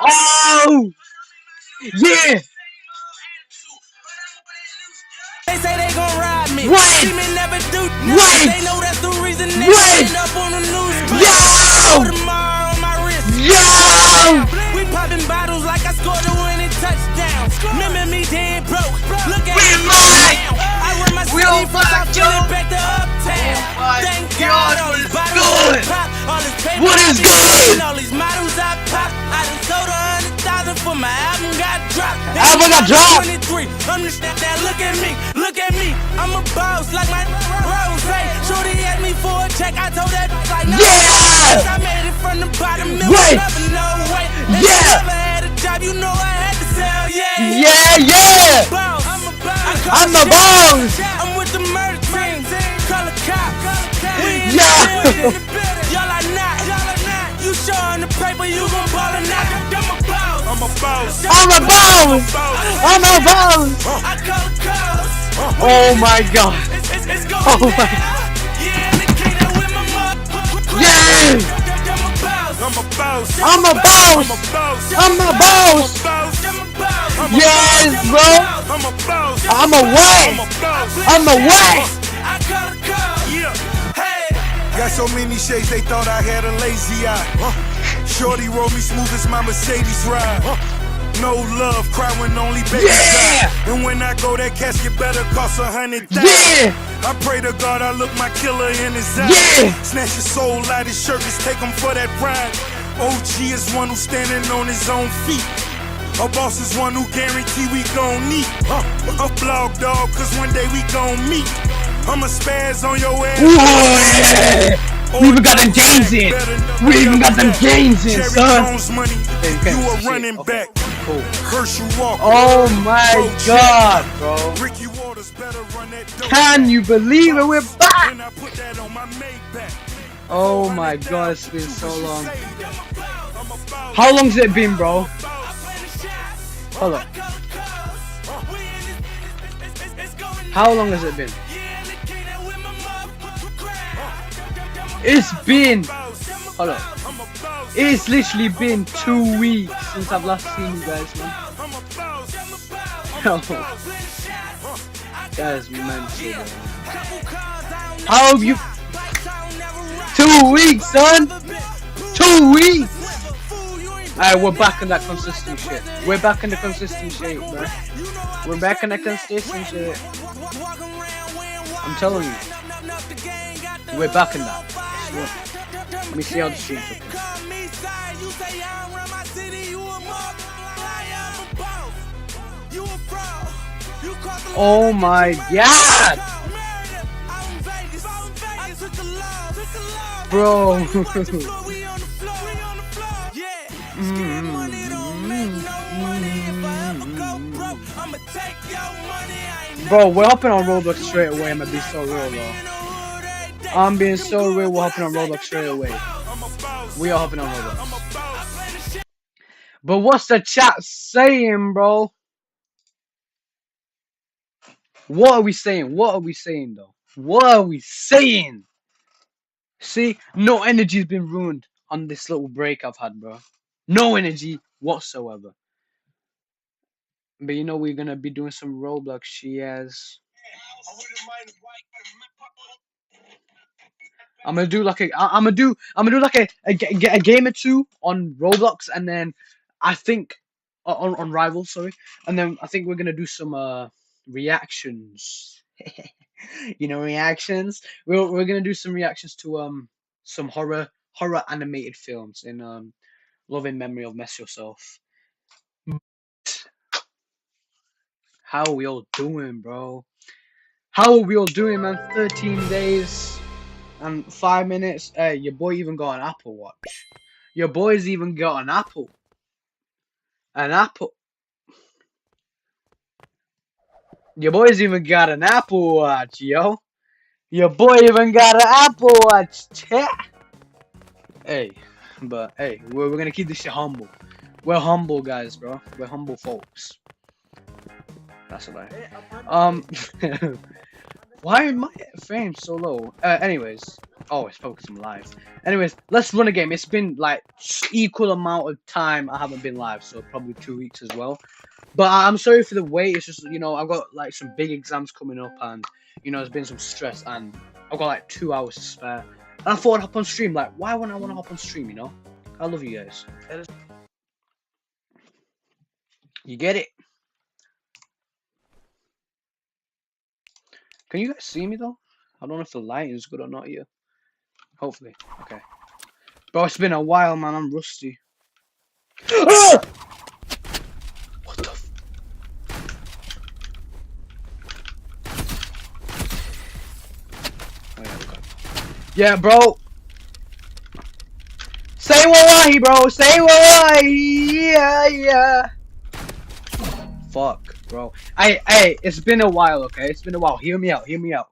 Oh! Yeah! They say they gon' ride me. What? See me never do nothing. What? They know that's the reason they What? end up on the news. Yo! Tomorrow on my wrist. Yo! We popping bottles like I scored a winning touchdown. Remember me dead broke. Look at me now. I run my city from South Philly back to Uptown. Thank God all these bottles pop. All this paper What is good? all these models I pop. I done sold 100,000 for my album got dropped. Album got dropped. 23. Understand that? Look at me. Look at me. I'm a boss like my Rose. Shorty asked me for a check. I told that like no. Yeah! I made it from the bottom. Wait! No way. If Yeah! I never had a job, you know I had to sell. Yeah. Yeah! Boss. I'm the boss! I'm with the murder team. Color cop. We in Yeah! the building. Y'all are not. You showing the paper, you gon' ball or not. I'm a boss. I'm a boss! I'm a boss! I call the calls. Oh my god! It's Oh going my- down. Yeah, the kid that with my mother. Yeah! I'm a boss. I'm a boss! I'm a boss! Yes, bro! I'm a boss. I'm a what? I'm a what? I call the calls. Yeah. Hey. Got so many shades they thought I had a lazy eye. Shorty roll me smooth as my Mercedes ride. No love, cry when only baby Yeah! die. And when I go, that casket better cost 100,000. Yeah! I pray to God I look my killer in his eye. Yeah! Snatch his soul out his shirt, just take him for that ride. OG is one who's standing on his own feet. A boss is one who guarantee we gon' meet. A blog dog, cause one day we gon' meet. I'ma spaz on your ass. Ooh, yeah! We even got them gains in! We even got them gains in, Jerry son! Jones money, Hey, you a shit. running Okay, back. cool. Herschel Walker. Oh my god, bro! Ricky Waters better run that dope. Can you believe it? We're back! When I put that on my Maybach. Oh my god, it's been so long. How long's it been, bro? Hold on. How long has it been? It's been. Hold on. It's literally been 2 weeks since I've last seen you guys, man. That is mental, man. How have you? 2 weeks, son. 2 weeks. Alright, we're back on that consistent shit. We're back on the consistent shit, bro. We're back on the consistent shit. I'm telling you. We're back in that. Let me see how the stream's looking. Oh my god! Bro. Bro, we're hopping on Roblox straight away. I'm gonna be so real, though. I'm being so real. We're hopping on Roblox straight away. We are hopping on Roblox. But what's the chat saying, bro? What are we saying? What are we saying, though? What are we saying? See, no energy's been ruined on this little break I've had, bro. No energy whatsoever. But you know we're gonna be doing some Roblox. She has. I'm gonna do like a game or two on Roblox, and then I think on Rivals, sorry, and then I think we're gonna do some reactions. You know, reactions. We're gonna do some reactions to some horror animated films in loving memory of Mess Yourself. How are we all doing, bro? How are we all doing, man? 13 days and 5 minutes. Hey, your boy even got an Apple Watch. Your boy's even got an Apple. An Apple. Your boy's even got an Apple Watch, yo. Your boy even got an Apple Watch, chat. Hey, but hey, we're gonna keep this shit humble. We're humble guys, bro. We're humble folks. That's a lie. Why are my frames so low? Anyways. Oh, it's focusing live. Anyways, let's run a game. It's been like equal amount of time I haven't been live, so probably 2 weeks as well. But I'm sorry for the wait. It's just, you know, I've got like some big exams coming up, and you know, there's been some stress, and I've got like 2 hours to spare. And I thought I'd hop on stream. Like, why wouldn't I want to hop on stream? You know, I love you guys. You get it? Can you guys see me though? I don't know if the lighting is good or not here. Hopefully. Okay. Bro, it's been a while, man. I'm rusty. What the f— oh, yeah, okay. Yeah, bro. Say wallahi, bro. Say wallahi. Yeah. Fuck, bro. Hey, it's been a while, okay? It's been a while. Hear me out. Hear me out.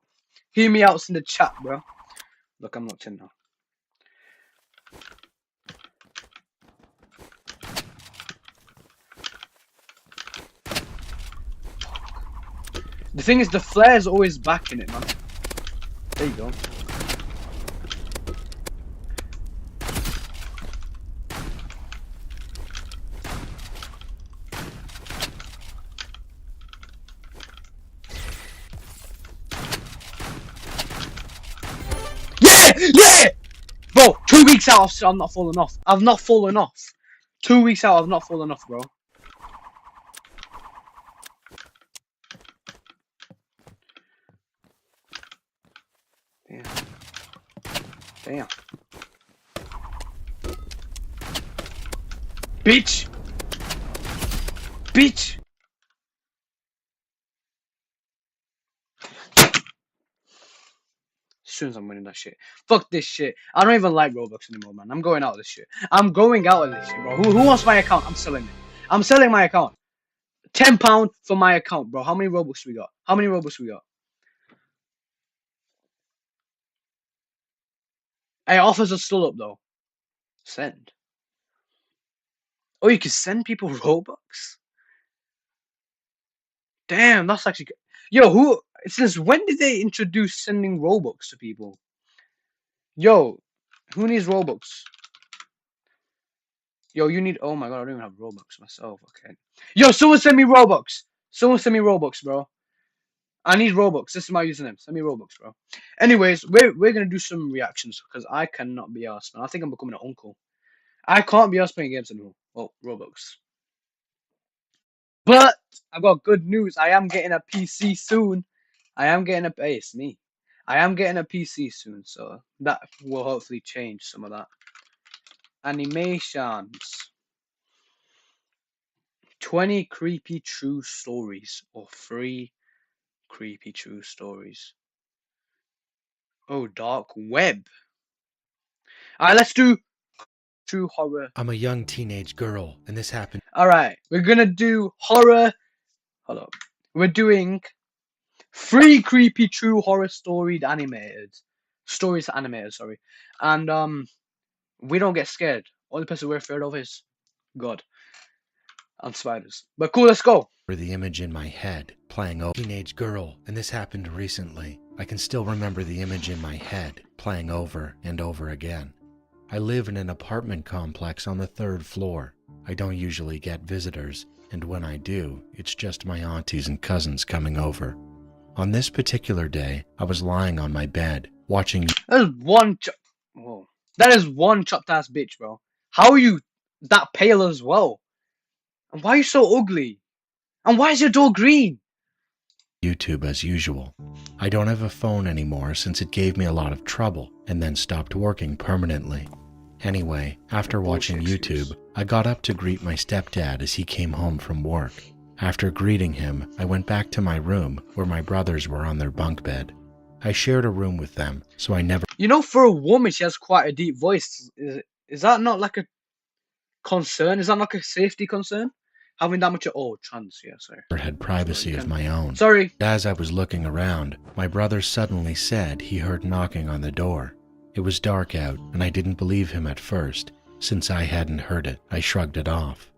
Hear me out in the chat, bro. Look, I'm locked in now. The thing is, the flare's always back in it, man. There you go. Yeah! Bro, 2 weeks out, I'm not falling off. I've not fallen off. 2 weeks out, I've not fallen off, bro. Damn. Damn. Bitch! Bitch! As soon as I'm winning that shit. Fuck this shit. I don't even like Robux anymore, man. I'm going out of this shit. I'm going out of this shit, bro. Who wants my account? I'm selling it. I'm selling my account. £10 for my account, bro. How many Robux we got? How many Robux we got? Hey, offers are still up, though. Send. Oh, you can send people Robux? Damn, that's actually good. Yo, who— since when did they introduce sending Robux to people? Yo, who needs Robux? Yo, you need— oh my god, I don't even have Robux myself. Okay. Yo, someone send me Robux. Someone send me Robux, bro. I need Robux. This is my username. Send me Robux, bro. Anyways, we're gonna do some reactions because I cannot be arsed, man. I think I'm becoming an uncle. I can't be arsed playing games anymore. Oh, Robux. But I've got good news. I am getting a PC soon. I am getting a— hey, it's me. I am getting a PC soon, so that will hopefully change some of that. Animations. 20 creepy true stories or 3 creepy true stories. Oh, dark web. Alright, let's do true horror. I'm a young teenage girl, and this happened. Alright, we're gonna do horror. Hold up. We're doing 3 creepy true horror stories animated. Stories animated, sorry. And we don't get scared. Only person we're afraid of is God and spiders. But cool, let's go. For the image in my head playing over teenage girl, and this happened recently. I can still remember the image in my head playing over and over again. I live in an apartment complex on the 3rd floor. I don't usually get visitors, and when I do, it's just my aunties and cousins coming over. On this particular day, I was lying on my bed watching. That is one whoa. That is one chopped ass bitch, bro. How are you that pale as well? And why are you so ugly? And why is your door green? YouTube as usual. I don't have a phone anymore since it gave me a lot of trouble and then stopped working permanently. Anyway, after watching YouTube, I got up to greet my stepdad as he came home from work. After greeting him, I went back to my room where my brothers were on their bunk bed. I shared a room with them, so I never— you know, for a woman, she has quite a deep voice. Is that not like a concern? Is that not like a safety concern? Having that much— oh, trans, yeah, sorry. had privacy of my own. Sorry. As I was looking around, my brother suddenly said he heard knocking on the door. It was dark out, and I didn't believe him at first. Since I hadn't heard it, I shrugged it off.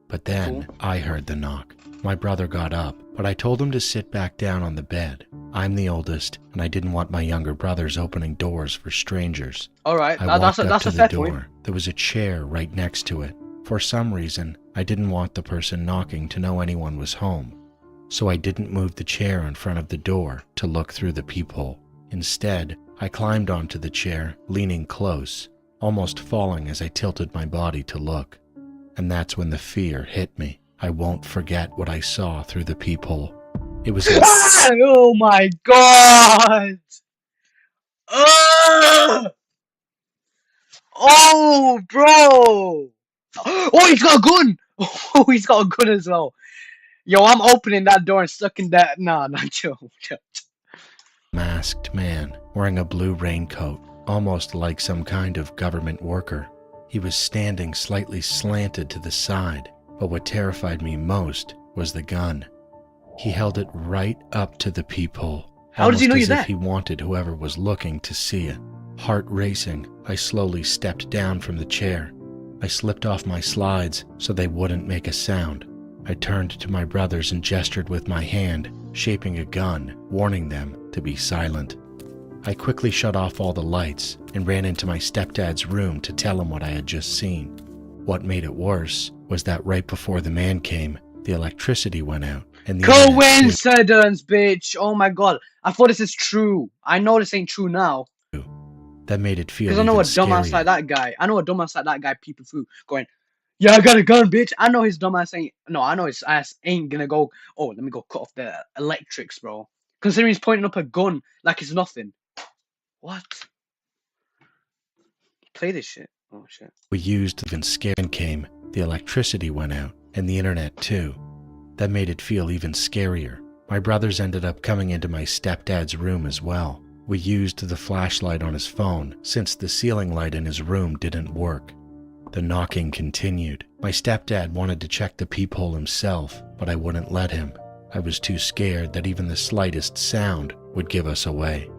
But then, I heard the knock. My brother got up, but I told him to sit back down on the bed. I'm the oldest, and I didn't want my younger brothers opening doors for strangers. Alright, I walked up that's to a the fair door. point. There was a chair right next to it. For some reason, I didn't want the person knocking to know anyone was home, so I didn't move the chair in front of the door to look through the peephole. Instead, I climbed onto the chair, leaning close, almost falling as I tilted my body to look. And that's when the fear hit me. I won't forget what I saw through the peephole. It was a Oh my god! Ugh! Oh, bro! Oh, he's got a gun! Oh, he's got a gun as well. Yo, I'm opening that door and sucking that. Nah, chill. masked man wearing a blue raincoat, almost like some kind of government worker. He was standing slightly slanted to the side, but what terrified me most was the gun. He held it right up to the peephole, How does he know almost you're as if there? he wanted whoever was looking to see it. Heart racing, I slowly stepped down from the chair. I slipped off my slides so they wouldn't make a sound. I turned to my brothers and gestured with my hand, shaping a gun, warning them to be silent. I quickly shut off all the lights and ran into my stepdad's room to tell him what I had just seen. What made it worse was that right before the man came, the electricity went out and the internet too. Coincidence, bitch! Oh my god. I thought this is true. I know this ain't true now. That made it feel Because I know even a dumbass scarier. like that guy. I know a dumbass like that guy peeping through, going, "Yeah, I got a gun, bitch." I know his dumbass ain't. No, I know his ass ain't gonna go. Oh, let me go cut off the electrics, bro. Considering he's pointing up a gun like it's nothing. What? Play this shit. Oh shit. We used even scare and came, the electricity went out, and the internet too. That made it feel even scarier. My brothers ended up coming into my stepdad's room as well. We used the flashlight on his phone since the ceiling light in his room didn't work. The knocking continued. My stepdad wanted to check the peephole himself, but I wouldn't let him. I was too scared that even the slightest sound would give us away.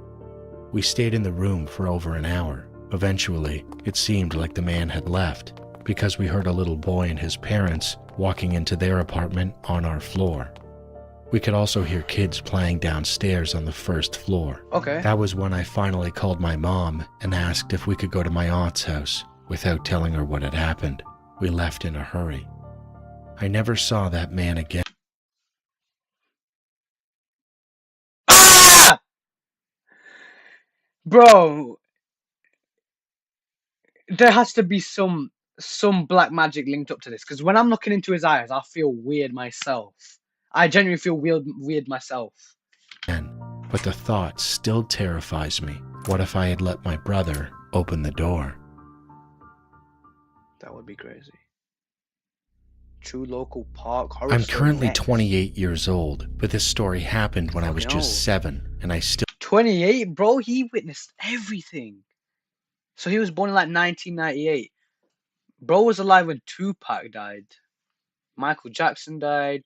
We stayed in the room for over an hour. Eventually, it seemed like the man had left because we heard a little boy and his parents walking into their apartment on our floor. We could also hear kids playing downstairs on the first floor. Okay. That was when I finally called my mom and asked if we could go to my aunt's house without telling her what had happened. We left in a hurry. I never saw that man again. Ah! Bro, there has to be some black magic linked up to this. Because when I'm looking into his eyes, I feel weird myself. I genuinely feel weird myself. But the thought still terrifies me. What if I had let my brother open the door? That would be crazy. True local park horror. I'm story currently next. 28 years old, but this story happened when I was Fucking just old. 7, and I still 28, bro. He witnessed everything. So he was born in like 1998. Bro was alive when Tupac died. Michael Jackson died.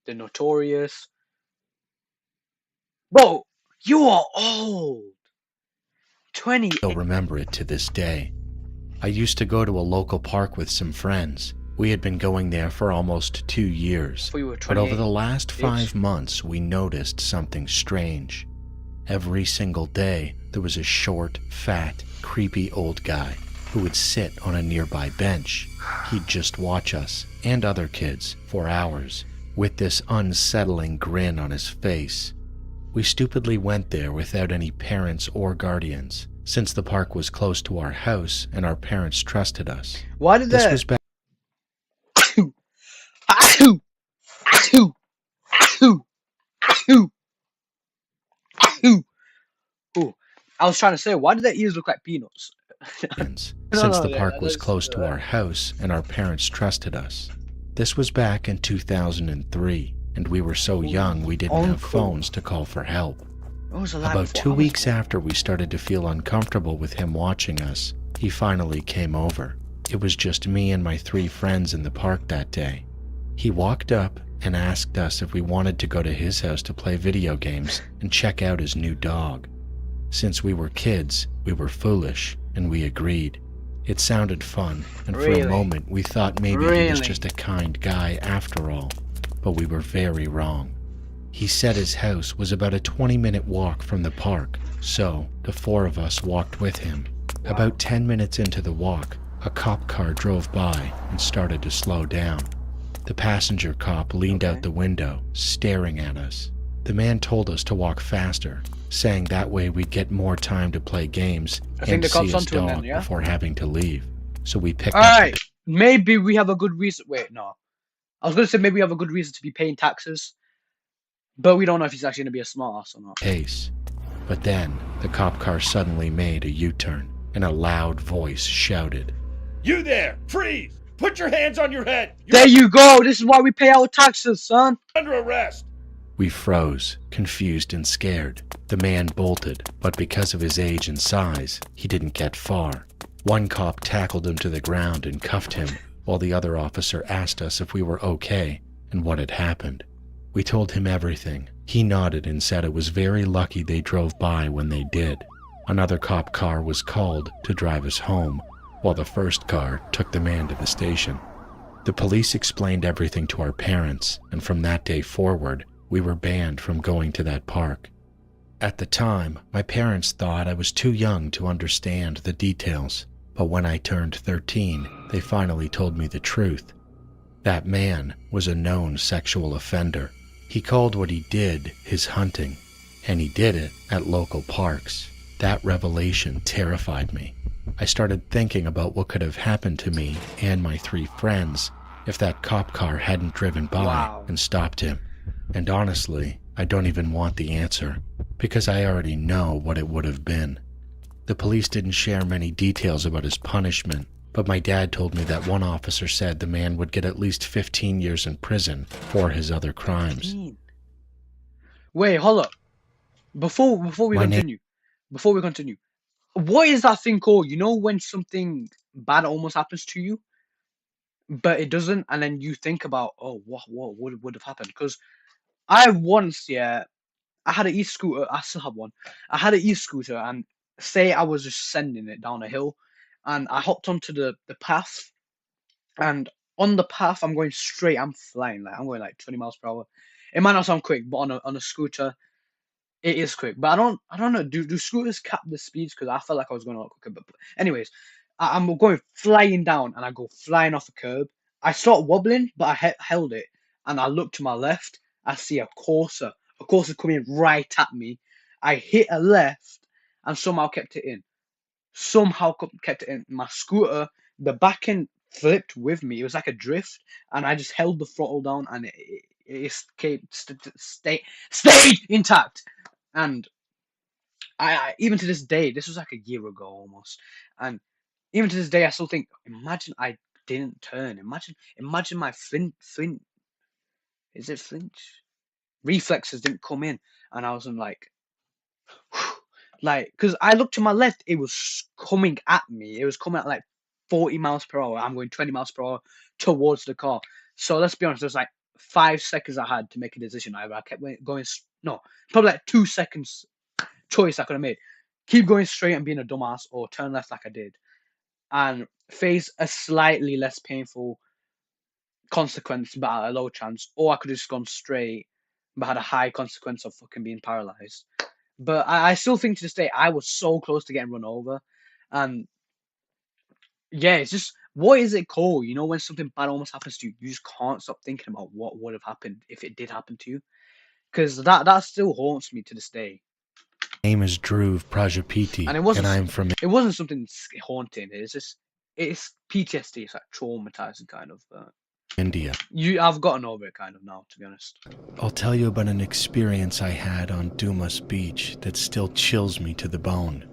The Notorious. Bro, you are old. 20. still remember it to this day. I used to go to a local park with some friends. We had been going there for almost 2 years. We were But over 28. the last bitch. 5 months, we noticed something strange. Every single day, there was a short, fat, creepy old guy who would sit on a nearby bench. He'd just watch us, and other kids, for hours, with this unsettling grin on his face. We stupidly went there without any parents or guardians, since the park was close to our house and our parents trusted us. Why did This that? was back Achoo! Achoo! Achoo! Achoo! Achoo! Ooh, I was trying to say, why did their ears look like peanuts? since No, the yeah, park was that's- close to our house and our parents trusted us. This was back in 2003, and we were so young we didn't have Uncle. phones to call for help. I was alive About before 2 I was weeks born. after we started to feel uncomfortable with him watching us, he finally came over. It was just me and my 3 friends in the park that day. He walked up and asked us if we wanted to go to his house to play video games and check out his new dog. Since we were kids, we were foolish, and we agreed. It sounded fun, and for Really? a moment we thought maybe he was Really? just a kind guy after all, but we were very wrong. He said his house was about a 20-minute walk from the park, so the 4 of us walked with him. About 10 minutes into the walk, a cop car drove by and started to slow down. The passenger cop leaned out the window, staring at us. The man told us to walk faster, saying that way we'd get more time to play games and to see his dog before having to leave. So we picked up. Alright, maybe we have a good reason. Wait, no. I was going to say maybe we have a good reason to be paying taxes, but we don't know if he's actually going to be a smart ass or not. Pace. But then, the cop car suddenly made a U-turn, and a loud voice shouted, "You there! Freeze! Put your hands on your head! There you go! This is why we pay our taxes, son! Under arrest!" We froze, confused and scared. The man bolted, but because of his age and size, he didn't get far. One cop tackled him to the ground and cuffed him, while the other officer asked us if we were okay and what had happened. We told him everything. He nodded and said it was very lucky they drove by when they did. Another cop car was called to drive us home, while the first car took the man to the station. The police explained everything to our parents, and from that day forward, we were banned from going to that park. At the time, my parents thought I was too young to understand the details, but when I turned 13, they finally told me the truth. That man was a known sexual offender. He called what he did his hunting, and he did it at local parks. That revelation terrified me. I started thinking about what could have happened to me and my 3 friends if that cop car hadn't driven by and stopped him. And honestly, I don't even want the answer, because I already know what it would have been. The police didn't share many details about his punishment, but my dad told me that one officer said the man would get at least 15 years in prison for his other crimes. Wait, hold up. Before we continue, what is that thing called? You know when something bad almost happens to you, but it doesn't, and then you think about, oh, what would have happened? Because I once, I had an e-scooter. I still have one. I had an e-scooter, and say I was just sending it down a hill, and I hopped onto the path, and on the path I'm going straight. I'm flying, like I'm going like 20 miles per hour. It might not sound quick, but on a scooter, it is quick. But I don't know. Do scooters cap the speeds? Because I felt like I was going a lot quicker. But anyways, I'm going flying down, and I go flying off a curb. I start wobbling, but I held it, and I look to my left. I see a Corsa coming right at me. I hit a left and somehow kept it in. My scooter, the back end flipped with me. It was like a drift, and I just held the throttle down, and it stayed intact. And I even to this day, this was like a year ago almost, and even to this day, I still think, imagine I didn't turn. Imagine my flinch. Is it flinch? Reflexes didn't come in, and I was like, because I looked to my left, it was coming at me. It was coming at like 40 miles per hour. I'm going 20 miles per hour towards the car. So let's be honest, there's like 5 seconds I had to make a decision. Either I kept going, no, probably like 2 seconds choice I could have made. Keep going straight and being a dumbass, or turn left like I did, and face a slightly less painful consequence but at a low chance, or I could have just gone straight but had a high consequence of fucking being paralyzed. But I still think to this day I was so close to getting run over. And yeah, it's just, what is it called? You know, when something bad almost happens to you, you just can't stop thinking about what would have happened if it did happen to you, because that still haunts me to this day. My name is Dhruv Prajapati, and I'm from... It wasn't something haunting. It's PTSD. It's like traumatizing kind of. India. I've gotten over it kind of now, to be honest. I'll tell you about an experience I had on Dumas Beach that still chills me to the bone.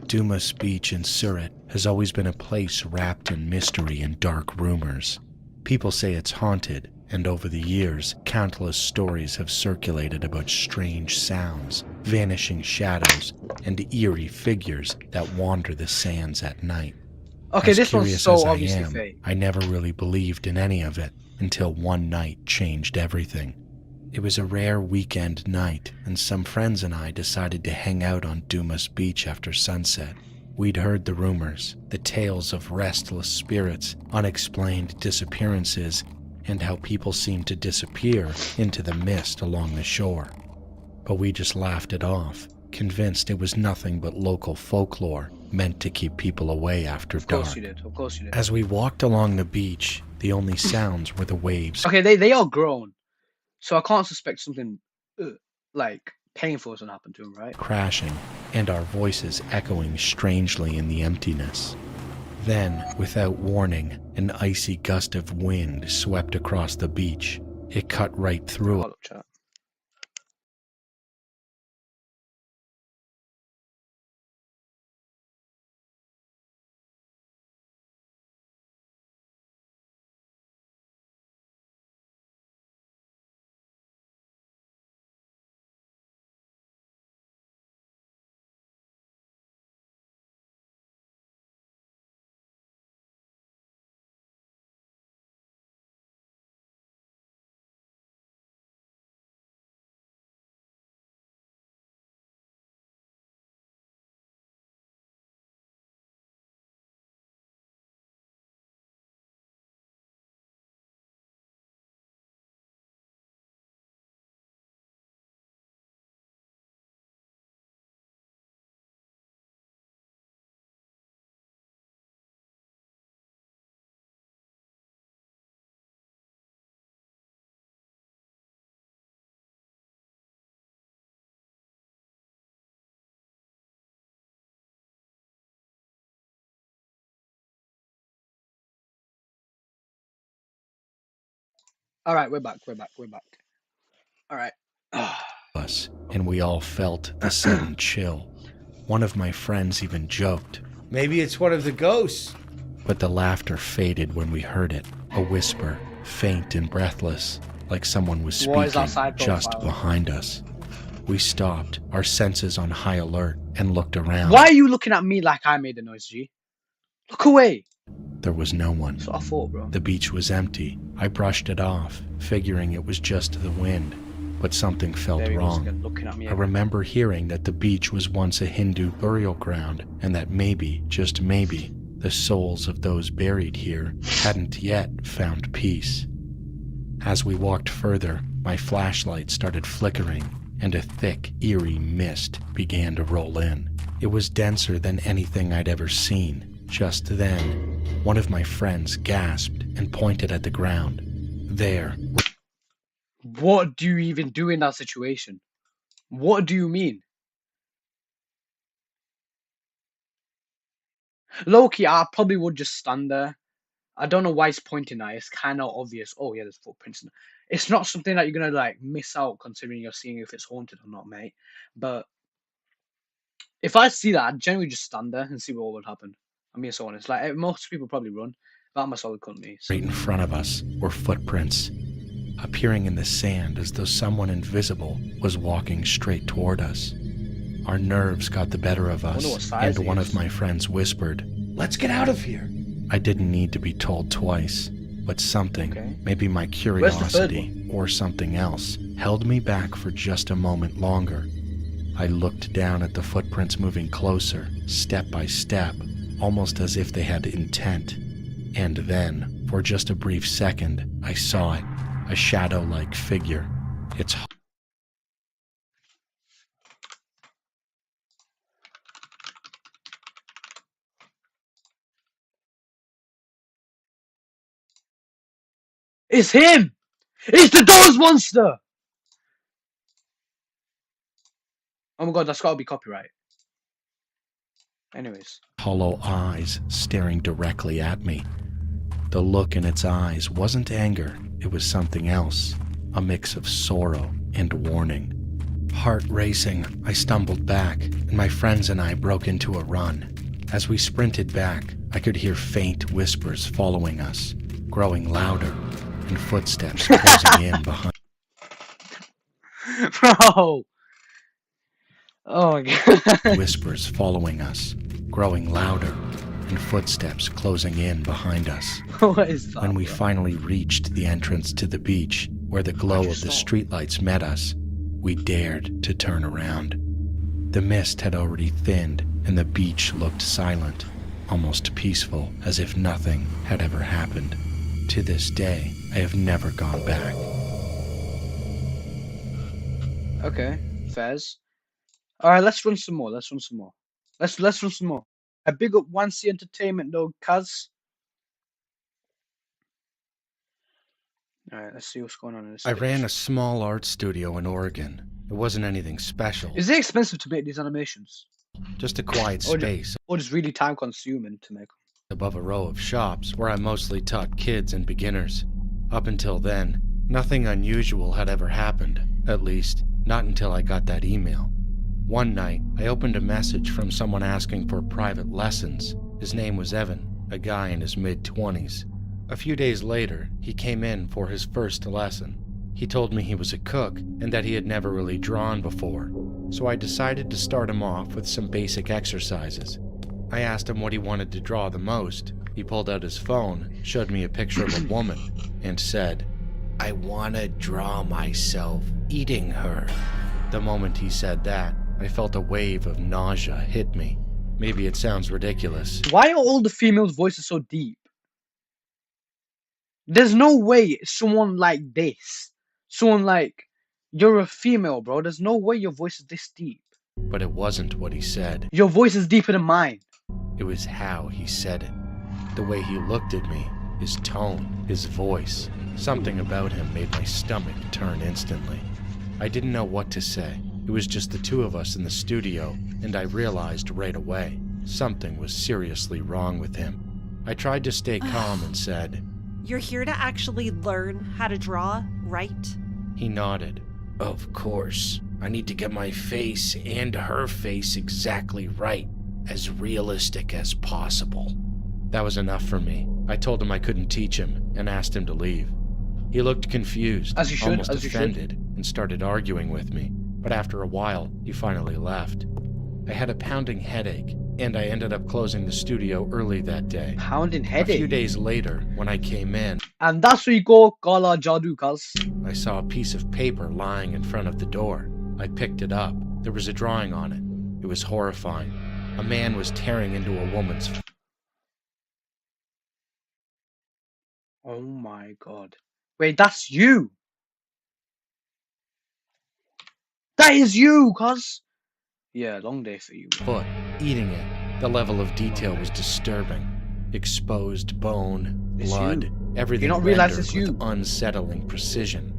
Dumas Beach in Surat has always been a place wrapped in mystery and dark rumors. People say it's haunted, and over the years, countless stories have circulated about strange sounds, vanishing shadows, and eerie figures that wander the sands at night. Okay, as this one's so as obviously I am, fake. I never really believed in any of it until one night changed everything. It was a rare weekend night, and some friends and I decided to hang out on Dumas Beach after sunset. We'd heard the rumors, the tales of restless spirits, unexplained disappearances, and how people seemed to disappear into the mist along the shore. But we just laughed it off, convinced it was nothing but local folklore meant to keep people away after dark. Of course you did. Of course you did. As we walked along the beach, the only sounds were the waves Okay, they are grown, so I can't suspect something like painful has happened to them, right? crashing and our voices echoing strangely in the emptiness. Then, without warning, an icy gust of wind swept across the beach. It cut right through Hold up, chat. All right, we're back. All right. us, and we all felt the sudden chill. One of my friends even joked, Maybe it's one of the ghosts. but the laughter faded when we heard it. A whisper, faint and breathless, like someone was What is speaking our side just profile? behind us. We stopped, our senses on high alert, and looked around. Why are you looking at me like I made the noise, G? Look away. There was no one. That's what I thought, bro. The beach was empty. I brushed it off, figuring it was just the wind, but something felt There he goes wrong. again, looking at me. I remember hearing that the beach was once a Hindu burial ground, and that maybe, just maybe, the souls of those buried here hadn't yet found peace. As we walked further, my flashlight started flickering, and a thick, eerie mist began to roll in. It was denser than anything I'd ever seen. Just then, one of my friends gasped and pointed at the ground. There, What do you even do in that situation? What do you mean? Loki, I probably would just stand there. I don't know why he's pointing at it. It's kind of obvious. Oh, yeah, there's footprints. It's not something that you're going to, like, miss out considering you're seeing if it's haunted or not, mate. But if I see that, I'd generally just stand there and see what would happen. I'm being so honest. Like, most people probably run. But I'm a solid company. So. right in front of us, were footprints, appearing in the sand as though someone invisible was walking straight toward us. Our nerves got the better of wonder us, what size and he one is. of my friends whispered. Let's get out of here. I didn't need to be told twice, but something, Okay. maybe my Where's the third curiosity or something else, held me back for just a moment longer. I looked down at the footprints moving closer, step by step, almost as if they had intent. And then, for just a brief second, I saw it, a shadow-like figure. Its It's him! It's the Doors Monster! Oh my god, that's gotta be copyright. Anyways. hollow eyes staring directly at me. The look in its eyes wasn't anger, it was something else, a mix of sorrow and warning. Heart racing, I stumbled back, and my friends and I broke into a run. As we sprinted back, I could hear faint whispers following us, growing louder, and footsteps closing in behind. Bro! Oh my god. Whispers following us, growing louder, and footsteps closing in behind us. What is that? When we bro? finally reached the entrance to the beach, where the glow of the streetlights met us, we dared to turn around. The mist had already thinned, and the beach looked silent, almost peaceful, as if nothing had ever happened. To this day, I have never gone back. Okay, Fez. Alright, let's run some more. Let's run some more. Let's run some more. A big up 1C Entertainment though, cuz. Alright, let's see what's going on in this I bitch. ran a small art studio in Oregon. It wasn't anything special, Is it expensive to make these animations? just a quiet Or space Or just really time consuming to make them? above a row of shops where I mostly taught kids and beginners. Up until then, nothing unusual had ever happened, at least, not until I got that email. One night, I opened a message from someone asking for private lessons. His name was Evan, a guy in his mid-20s. A few days later, he came in for his first lesson. He told me he was a cook and that he had never really drawn before, so I decided to start him off with some basic exercises. I asked him what he wanted to draw the most. He pulled out his phone, showed me a picture of a woman, and said, "I want to draw myself eating her." The moment he said that, I felt a wave of nausea hit me. Maybe it sounds ridiculous. Why are all the females' voices so deep? There's no way someone like this, someone like, you're a female, bro. There's no way your voice is this deep. But it wasn't what he said. Your voice is deeper than mine. It was how he said it. The way he looked at me, his tone, his voice. Something about him made my stomach turn instantly. I didn't know what to say. It was just the two of us in the studio, and I realized right away something was seriously wrong with him. I tried to stay calm and said, "You're here to actually learn how to draw, right?" He nodded. "Of course. I need to get my face and her face exactly right, as realistic as possible." That was enough for me. I told him I couldn't teach him and asked him to leave. He looked confused, As you should, almost as you should. offended, and started arguing with me. But after a while, he finally left. I had a pounding headache, and I ended up closing the studio early that day. Pounding A headache. few days later, when I came in, And that's where you go, Kala Jadu, cuz. I saw a piece of paper lying in front of the door. I picked it up. There was a drawing on it. It was horrifying. A man was tearing into a woman's... Oh my god. Wait, that's you. That is you, cuz. Yeah, long day for you. foot, eating it. The level of detail was disturbing. Exposed bone, It's blood, you. everything You don't realize rendered it's with you. unsettling precision.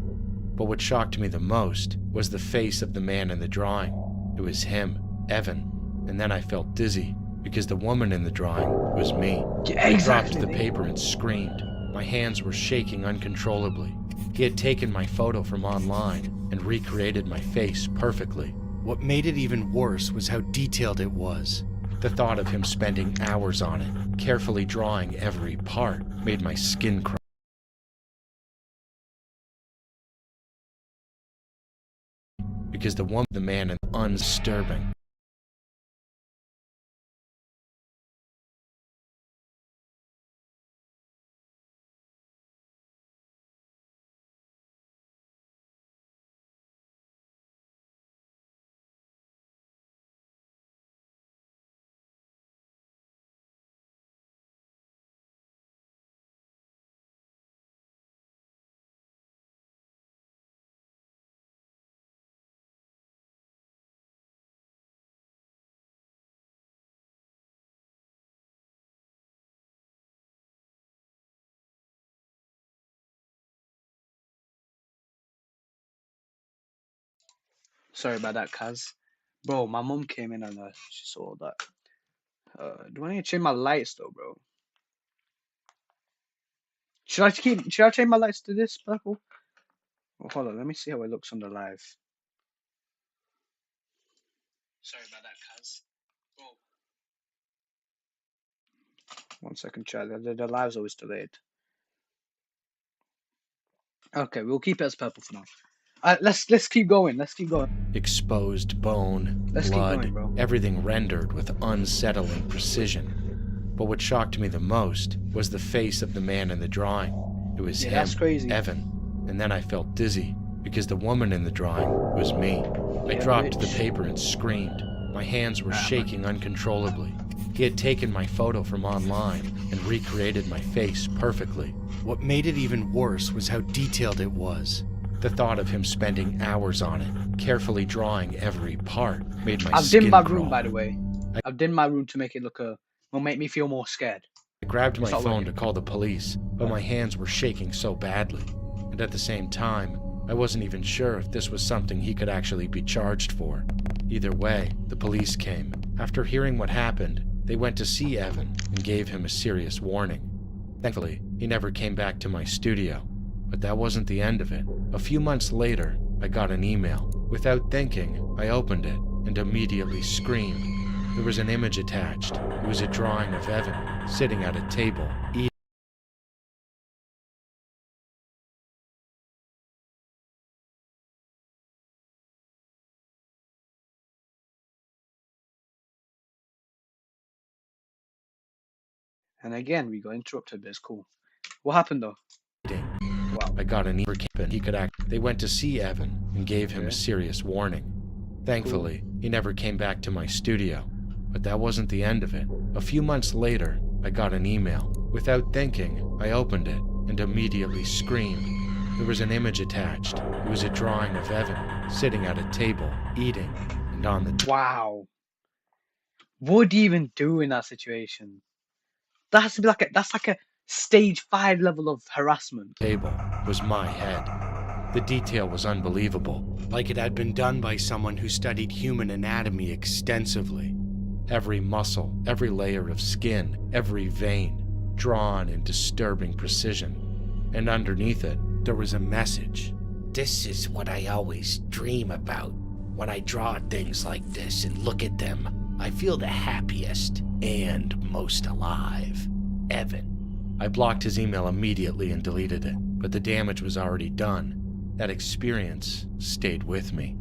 But what shocked me the most was the face of the man in the drawing. It was him, Evan, and then I felt dizzy because the woman in the drawing was me. Yeah, I exactly. dropped the paper and screamed. My hands were shaking uncontrollably. He had taken my photo from online and recreated my face perfectly. What made it even worse was how detailed it was. The thought of him spending hours on it, carefully drawing every part, made my skin crawl. Because the woman, the man, and undisturbing. Sorry about that, cuz. Bro, my mom came in and she saw that. Do I need to change my lights though, bro? Should I change my lights to this purple? Well, hold on, let me see how it looks on the live. Sorry about that, cuz. Bro. 1 second, chat. The live's always delayed. Okay, we'll keep it as purple for now. Let's keep going. Let's keep going. Exposed bone, Let's keep blood, going, bro. everything rendered with unsettling precision. But what shocked me the most was the face of the man in the drawing. It was Yeah, him, that's crazy. Evan, and then I felt dizzy because the woman in the drawing was me. I Yeah, dropped the bitch. paper and screamed. My hands were shaking uncontrollably. He had taken my photo from online and recreated my face perfectly. What made it even worse was how detailed it was. The thought of him spending hours on it, carefully drawing every part, made my I've skin dimmed my crawl. room, by the way. I've dimmed my room to make it look will make me feel more scared. I grabbed my It's not phone working. to call the police, but my hands were shaking so badly. And at the same time, I wasn't even sure if this was something he could actually be charged for. Either way, the police came. After hearing what happened, they went to see Evan and gave him a serious warning. Thankfully, he never came back to my studio. But that wasn't the end of it. A few months later, I got an email. Without thinking, I opened it and immediately screamed. There was an image attached. It was a drawing of Evan sitting at a table, eating. And again, we got interrupted, but it's cool. What happened though? Wow. I got an email. He could act. They went to see Evan and gave him Okay. a serious warning. Thankfully, he never came back to my studio. But that wasn't the end of it. A few months later, I got an email. Without thinking, I opened it and immediately screamed. There was an image attached. It was a drawing of Evan sitting at a table, eating, and on the Wow. What do you even do in that situation? That has to be that's like a stage 5 level of harassment. table was my head. The detail was unbelievable, like it had been done by someone who studied human anatomy extensively. Every muscle, every layer of skin, every vein, drawn in disturbing precision. And underneath it, there was a message. This is what I always dream about. When I draw things like this and look at them, I feel the happiest and most alive. Evan. I blocked his email immediately and deleted it, but the damage was already done. That experience stayed with me.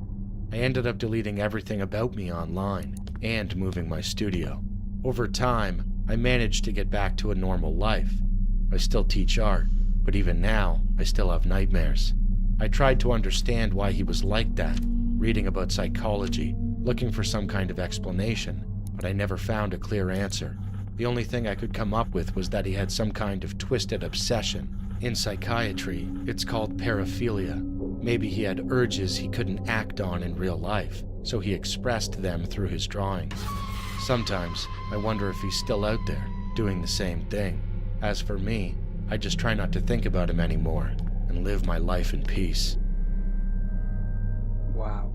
I ended up deleting everything about me online and moving my studio. Over time, I managed to get back to a normal life. I still teach art, but even now, I still have nightmares. I tried to understand why he was like that, reading about psychology, looking for some kind of explanation, but I never found a clear answer. The only thing I could come up with was that he had some kind of twisted obsession. In psychiatry, it's called paraphilia. Maybe he had urges he couldn't act on in real life, so he expressed them through his drawings. Sometimes, I wonder if he's still out there, doing the same thing. As for me, I just try not to think about him anymore, and live my life in peace. Wow.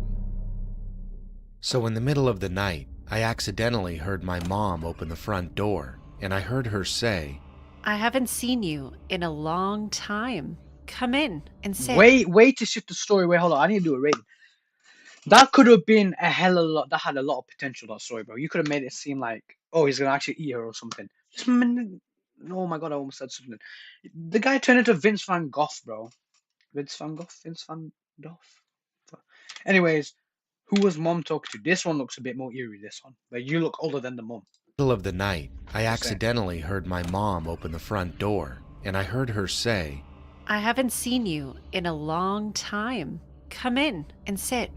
So in the middle of the night, I accidentally heard my mom open the front door, and I heard her say, I haven't seen you in a long time. Come in and sit. Wait to shift the story. Wait, hold on. I need to do a rating. That could have been a hell of a lot. That had a lot of potential, that story, bro. You could have made it seem like, oh, he's gonna actually eat her or something. Oh my god, I almost said something. The guy turned into Vince Van Gogh, bro. Vince Van Gogh. Anyways, who was mom talking to? This one looks a bit more eerie. This one, but you look older than the mom. middle of the night, I Just saying. accidentally heard my mom open the front door, and I heard her say, I haven't seen you in a long time. Come in and sit.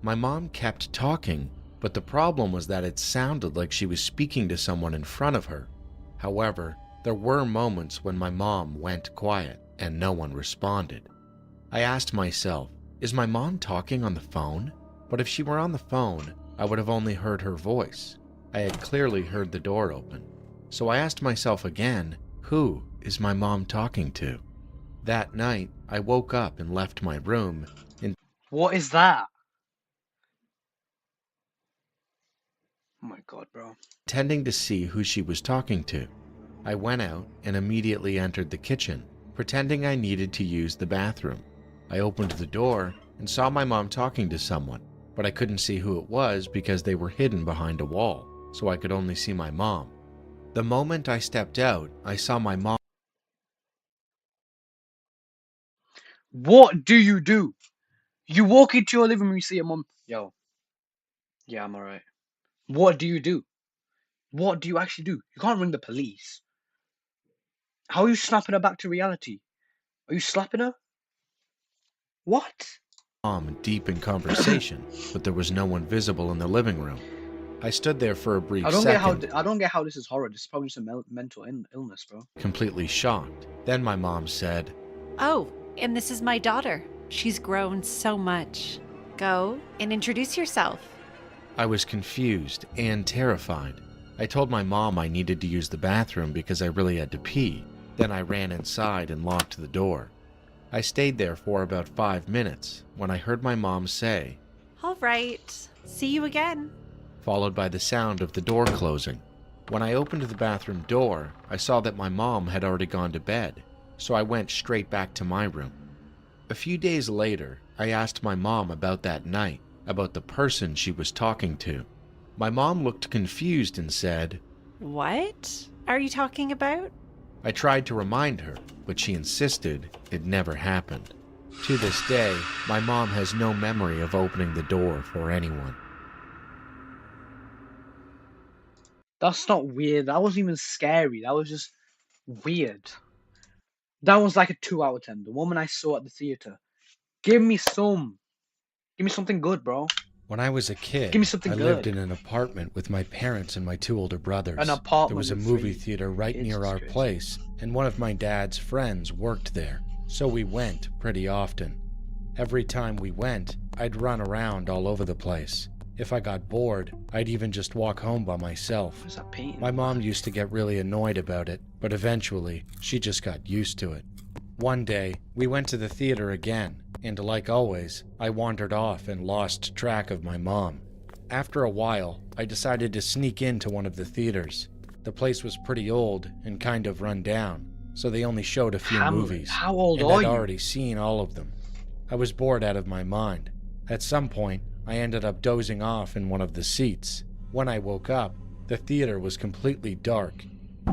My mom kept talking, but the problem was that it sounded like she was speaking to someone in front of her. However, there were moments when my mom went quiet and no one responded. I asked myself, is my mom talking on the phone? But if she were on the phone, I would have only heard her voice. I had clearly heard the door open. So I asked myself again, who is my mom talking to? That night, I woke up and left my room, What is that? Oh my god, bro. intending to see who she was talking to. I went out and immediately entered the kitchen, pretending I needed to use the bathroom. I opened the door and saw my mom talking to someone, but I couldn't see who it was because they were hidden behind a wall, so I could only see my mom. The moment I stepped out, I saw my mom. What do? You walk into your living room, you see your mom. Yo. Yeah, I'm alright. What do? What do you actually do? You can't ring the police. How are you snapping her back to reality? Are you slapping her? What? Deep in conversation, but there was no one visible in the living room. I stood there for a brief I don't second, get how this is horror. This is probably just a mental illness, bro. completely shocked. Then my mom said, Oh, and this is my daughter. She's grown so much. Go and introduce yourself. I was confused and terrified. I told my mom I needed to use the bathroom because I really had to pee. Then I ran inside and locked the door. I stayed there for about 5 minutes when I heard my mom say, All right. See you again. followed by the sound of the door closing. When I opened the bathroom door, I saw that my mom had already gone to bed, so I went straight back to my room. A few days later, I asked my mom about that night, about the person she was talking to. My mom looked confused and said, What are you talking about? I tried to remind her, but she insisted it never happened. To this day, my mom has no memory of opening the door for anyone. That's not weird. That wasn't even scary. That was just weird. That was like a 2 out of 10. The woman I saw at the theater. Give me something good, bro. When I was a kid, Give me something I lived good. in an apartment with my parents and my 2 older brothers. An apartment There was a with movie 3 theater right kids near is our crazy. place, and one of my dad's friends worked there, so we went pretty often. Every time we went, I'd run around all over the place. If I got bored, I'd even just walk home by myself. What's that painting? My mom used to get really annoyed about it, but eventually, she just got used to it. One day, we went to the theater again, and like always, I wandered off and lost track of my mom. After a while, I decided to sneak into one of the theaters. The place was pretty old and kind of run down, so they only showed a few movies. How old and are I'd you? already seen all of them. I was bored out of my mind. At some point, I ended up dozing off in one of the seats. When I woke up, the theater was completely dark.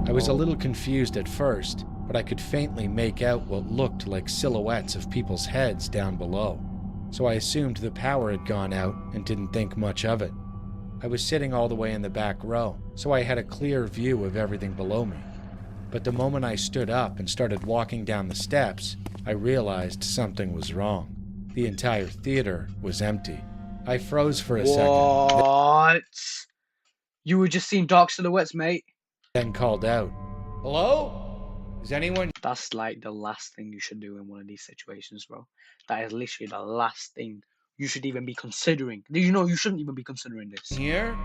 I was a little confused at first, but I could faintly make out what looked like silhouettes of people's heads down below. So I assumed the power had gone out and didn't think much of it. I was sitting all the way in the back row, so I had a clear view of everything below me. But the moment I stood up and started walking down the steps, I realized something was wrong. The entire theater was empty. I froze for a second, What? You were just seeing dark silhouettes, mate. then called out, Hello? Is anyone? That's like the last thing you should do in one of these situations, bro. That is literally the last thing you should even be considering. You know, you shouldn't even be considering this. Here?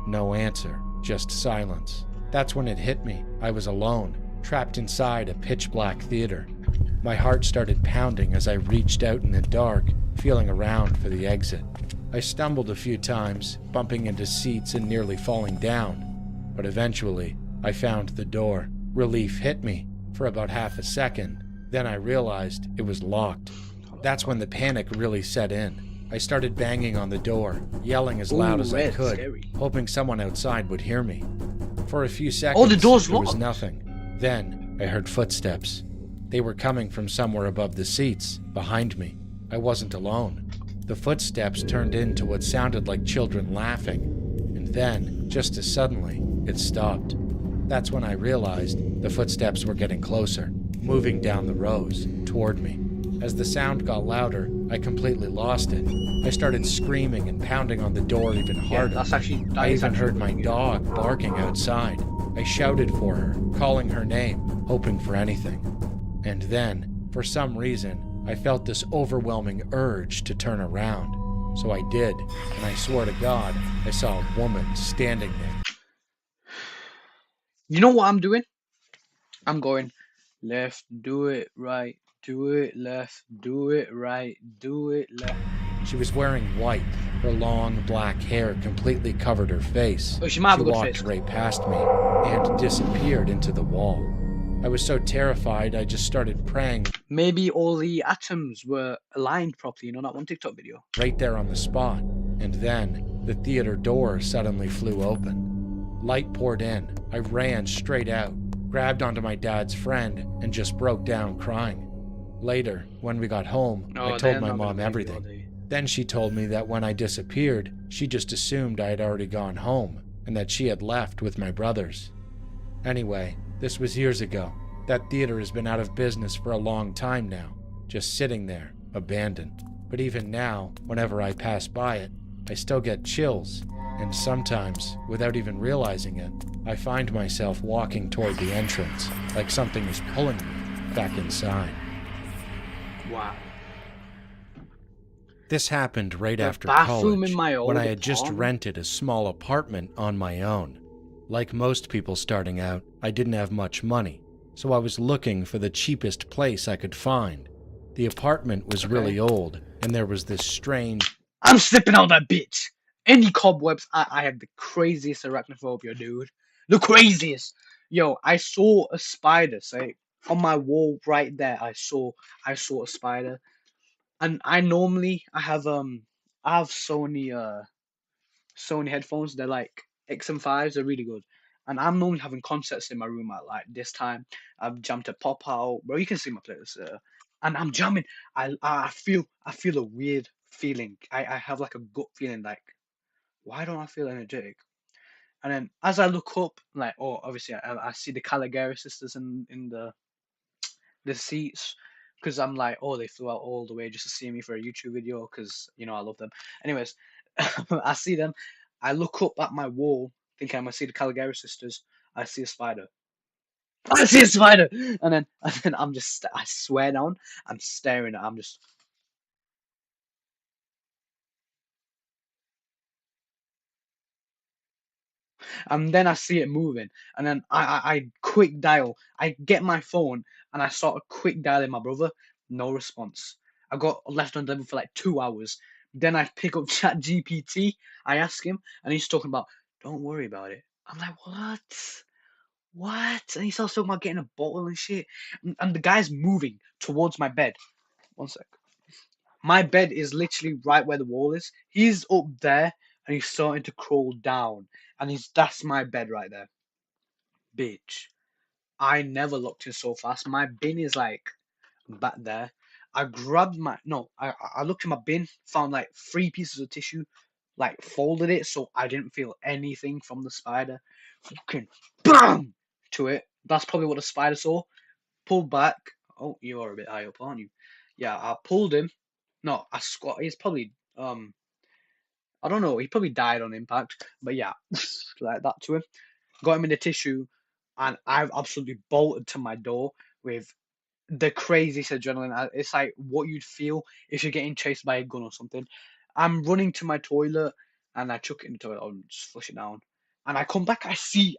No answer, just silence. That's when it hit me. I was alone, trapped inside a pitch-black theater. My heart started pounding as I reached out in the dark, feeling around for the exit. I stumbled a few times, bumping into seats and nearly falling down. But eventually, I found the door. Relief hit me for about half a second. Then I realized it was locked. That's when the panic really set in. I started banging on the door, yelling as loud as I that's could, scary. hoping someone outside would hear me. For a few seconds, the door's there was locked. nothing. Then I heard footsteps. They were coming from somewhere above the seats, behind me. I wasn't alone. The footsteps turned into what sounded like children laughing, and then, just as suddenly, it stopped. That's when I realized the footsteps were getting closer, moving down the rows, toward me. As the sound got louder, I completely lost it. I started screaming and pounding on the door even harder. I even heard my dog barking outside. I shouted for her, calling her name, hoping for anything. And then, for some reason, I felt this overwhelming urge to turn around. So I did, and I swear to God, I saw a woman standing there. You know what I'm doing? I'm going left, do it, right, do it, left, do it, right, do it, left. She was wearing white. Her long black hair completely covered her face. Oh, she might have a good walked face. right past me and disappeared into the wall. I was so terrified I just started praying Maybe all the atoms were aligned properly, you know, that one TikTok video. right there on the spot. And then the theater door suddenly flew open. Light poured in. I ran straight out, grabbed onto my dad's friend, and just broke down crying. Later, when we got home, I told my mom everything. Then she told me that when I disappeared, she just assumed I had already gone home and that she had left with my brothers. Anyway, this was years ago. That theater has been out of business for a long time now, just sitting there, abandoned. But even now, whenever I pass by it, I still get chills, And sometimes, without even realizing it, I find myself walking toward the entrance, like something is pulling me back inside. Wow. This happened right The after bathroom college, in my when old I had just apartment? rented a small apartment on my own. Like most people starting out, I didn't have much money, so I was looking for the cheapest place I could find. The apartment was really old, and there was this strange... I'm slipping out that bitch. Any cobwebs, I have the craziest arachnophobia, dude. The craziest. Yo, I saw a spider. Say on my wall right there. I saw a spider, and I have Sony headphones. They're like XM5s. They're really good. And I'm normally having concerts in my room at like this time. I've jumped to Pop Out, bro. You can see my playlist. And I'm jamming. I feel a weird feeling. I have like a gut feeling like, why don't I feel energetic? And then as I look up, like, oh, obviously I see the Caligari sisters in the seats, because I'm like, oh, they flew out all the way just to see me for a YouTube video, because I love them. Anyways, I see them. I look up at my wall, thinking I'm gonna see the Caligari sisters. I see a spider. I see a spider, and then I swear down, I'm staring at. I'm just. And then I see it moving, and then I quick dial. I get my phone and I sort of quick dialing my brother. No response. I got left on level for like 2 hours. Then I pick up Chat GPT. I ask him, and he's talking about, "Don't worry about it." I'm like, "What? What?" And he starts talking about getting a bottle and shit. And the guy's moving towards my bed. One sec. My bed is literally right where the wall is. He's up there and he's starting to crawl down. And that's my bed right there. Bitch. I never looked in so fast. My bin is like back there. I grabbed my no, I looked in my bin, found like 3 pieces of tissue, like folded it so I didn't feel anything from the spider. Fucking BAM to it. That's probably what the spider saw. Pulled back. Oh, you are a bit high up, aren't you? Yeah, I pulled him. No, I squat. He's probably I don't know. He probably died on impact. But yeah, like that to him. Got him in the tissue, and I've absolutely bolted to my door with the craziest adrenaline. It's like what you'd feel if you're getting chased by a gun or something. I'm running to my toilet, and I chuck it in the toilet. I'll just flush it down, and I come back. I see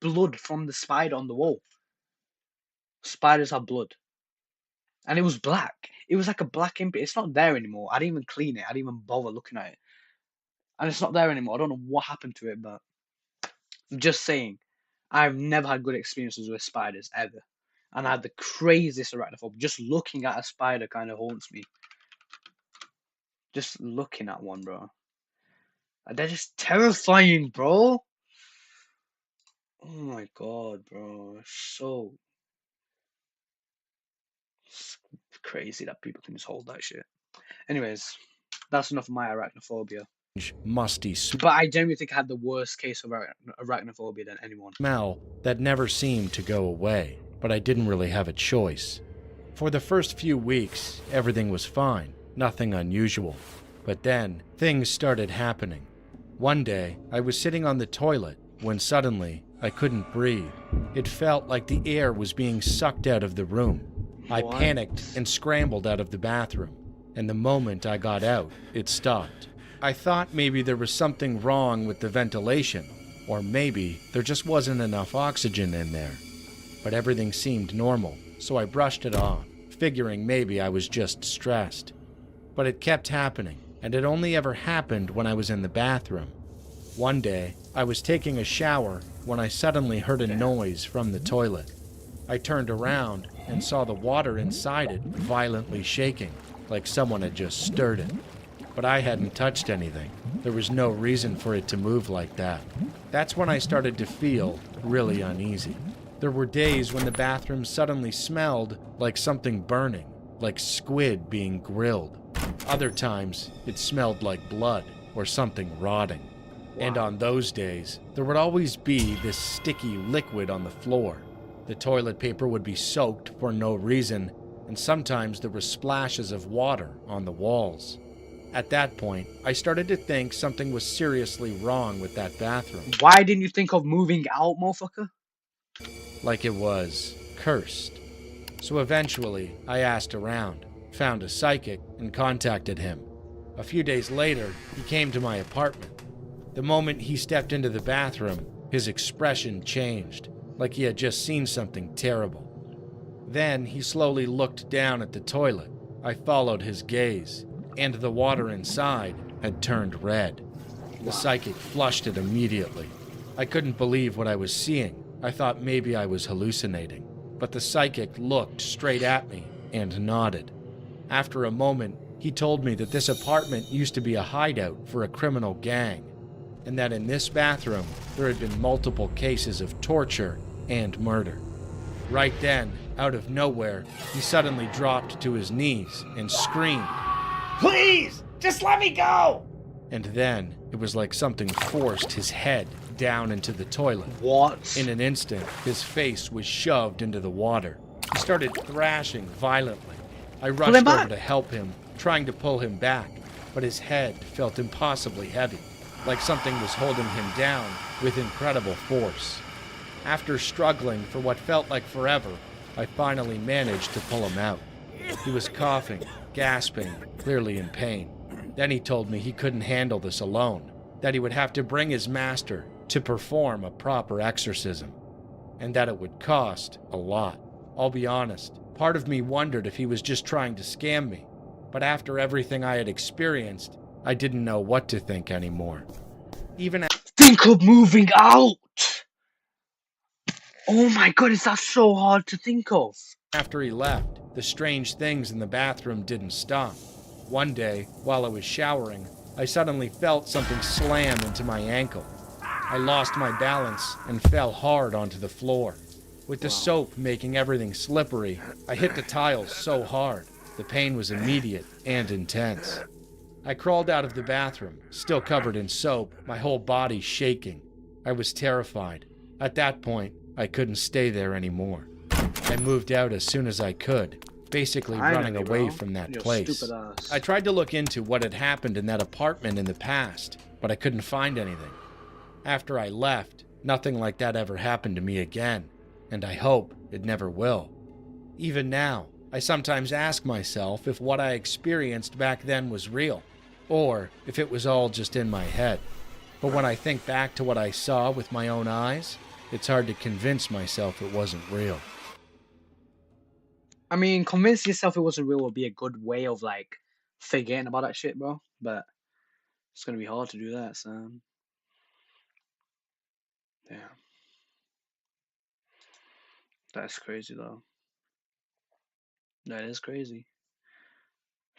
blood from the spider on the wall. Spiders have blood. And it was black. It was like a black imp. It's not there anymore. I didn't even clean it. I didn't even bother looking at it. And it's not there anymore. I don't know what happened to it, but I'm just saying, I've never had good experiences with spiders ever. And I had the craziest arachnophobia. Just looking at a spider kind of haunts me. Just looking at one, bro. They're just terrifying, bro. Oh my god, bro. So it's crazy that people can just hold that shit. Anyways, that's enough of my arachnophobia. musty But I genuinely think I had the worst case of arachnophobia than anyone. smell that never seemed to go away, but I didn't really have a choice. For the first few weeks, everything was fine, nothing unusual. But then, things started happening. One day, I was sitting on the toilet when suddenly, I couldn't breathe. It felt like the air was being sucked out of the room. I panicked and scrambled out of the bathroom, and the moment I got out, it stopped. I thought maybe there was something wrong with the ventilation, or maybe there just wasn't enough oxygen in there. But everything seemed normal, so I brushed it off, figuring maybe I was just stressed. But it kept happening, and it only ever happened when I was in the bathroom. One day, I was taking a shower when I suddenly heard a noise from the toilet. I turned around and saw the water inside it violently shaking, like someone had just stirred it. But I hadn't touched anything. There was no reason for it to move like that. That's when I started to feel really uneasy. There were days when the bathroom suddenly smelled like something burning, like squid being grilled. Other times, it smelled like blood or something rotting. And on those days, there would always be this sticky liquid on the floor. The toilet paper would be soaked for no reason, and sometimes there were splashes of water on the walls. At that point, I started to think something was seriously wrong with that bathroom. Why didn't you think of moving out, motherfucker? Like it was cursed. So eventually, I asked around, found a psychic, and contacted him. A few days later, he came to my apartment. The moment he stepped into the bathroom, his expression changed, like he had just seen something terrible. Then he slowly looked down at the toilet. I followed his gaze, and the water inside had turned red. The psychic flushed it immediately. I couldn't believe what I was seeing. I thought maybe I was hallucinating, but the psychic looked straight at me and nodded. After a moment, he told me that this apartment used to be a hideout for a criminal gang, and that in this bathroom there had been multiple cases of torture and murder. Right then, out of nowhere, he suddenly dropped to his knees and screamed, Please, just let me go! and then it was like something forced his head down into the toilet. What? In an instant, his face was shoved into the water. He started thrashing violently. I rushed him over back. to help him, trying to pull him back, but his head felt impossibly heavy, like something was holding him down with incredible force. After struggling for what felt like forever, I finally managed to pull him out. He was coughing, gasping, clearly in pain. Then he told me he couldn't handle this alone, that he would have to bring his master to perform a proper exorcism, and that it would cost a lot. I'll be honest, part of me wondered if he was just trying to scam me, but after everything I had experienced, I didn't know what to think anymore. Even Think of moving out! Oh my god, is that so hard to think of? after he left, the strange things in the bathroom didn't stop. One day, while I was showering, I suddenly felt something slam into my ankle. I lost my balance and fell hard onto the floor. With the soap making everything slippery, I hit the tiles so hard. The pain was immediate and intense. I crawled out of the bathroom, still covered in soap, my whole body shaking. I was terrified. At that point, I couldn't stay there anymore. I moved out as soon as I could, basically running Finally, away bro. from that Your place. stupid ass. I tried to look into what had happened in that apartment in the past, but I couldn't find anything. After I left, nothing like that ever happened to me again, and I hope it never will. Even now, I sometimes ask myself if what I experienced back then was real, or if it was all just in my head. But when I think back to what I saw with my own eyes, it's hard to convince myself it wasn't real. I mean, convince yourself it wasn't real would be a good way of, like, forgetting about that shit, bro. But it's gonna be hard to do that, so. Yeah. That's crazy, though. That is crazy.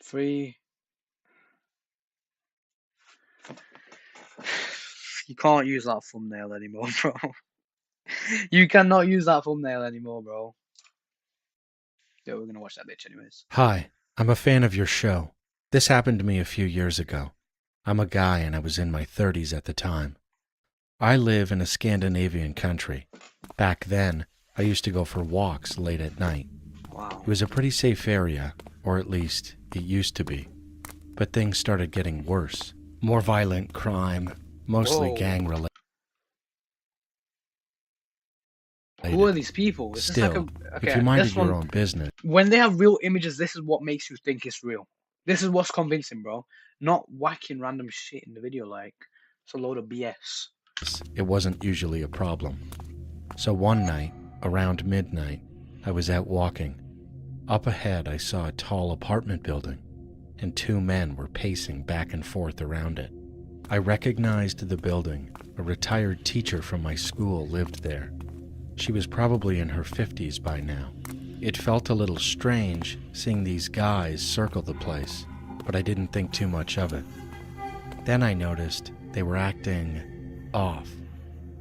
Free. You can't use that thumbnail anymore, bro. You cannot use that thumbnail anymore, bro. Yeah, we're gonna watch that bitch anyways. Hi, I'm a fan of your show. This happened to me a few years ago. I'm a guy and I was in my 30s at the time. I live in a Scandinavian country. Back then, I used to go for walks late at night. Wow. It was a pretty safe area, or at least it used to be. But things started getting worse. More violent crime, mostly Whoa. gang-related. Who are these people? Is this Still, like a, okay, if you minded this one, your own business, when they have real images, this is what makes you think it's real. This is what's convincing, bro. Not whacking random shit in the video like it's a load of BS. it wasn't usually a problem. So one night, around midnight, I was out walking. Up ahead, I saw a tall apartment building, and two men were pacing back and forth around it. I recognized the building. A retired teacher from my school lived there. She was probably in her 50s by now. It felt a little strange seeing these guys circle the place, but I didn't think too much of it. Then I noticed they were acting off.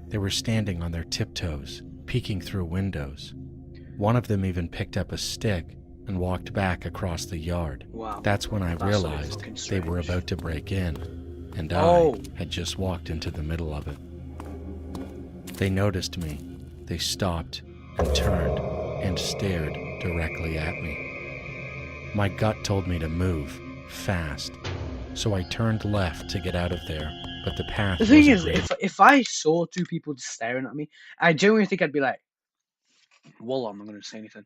They were standing on their tiptoes, peeking through windows. One of them even picked up a stick and walked back across the yard. Wow. That's when I That's so realized fucking they were strange. about to break in, and Oh. I had just walked into the middle of it. They noticed me. They stopped and turned and stared directly at me. My gut told me to move, fast. so I turned left to get out of there, but the path The thing wasn't is, great. if I saw two people just staring at me, I genuinely think I'd be like, "Well, I'm not gonna say anything,"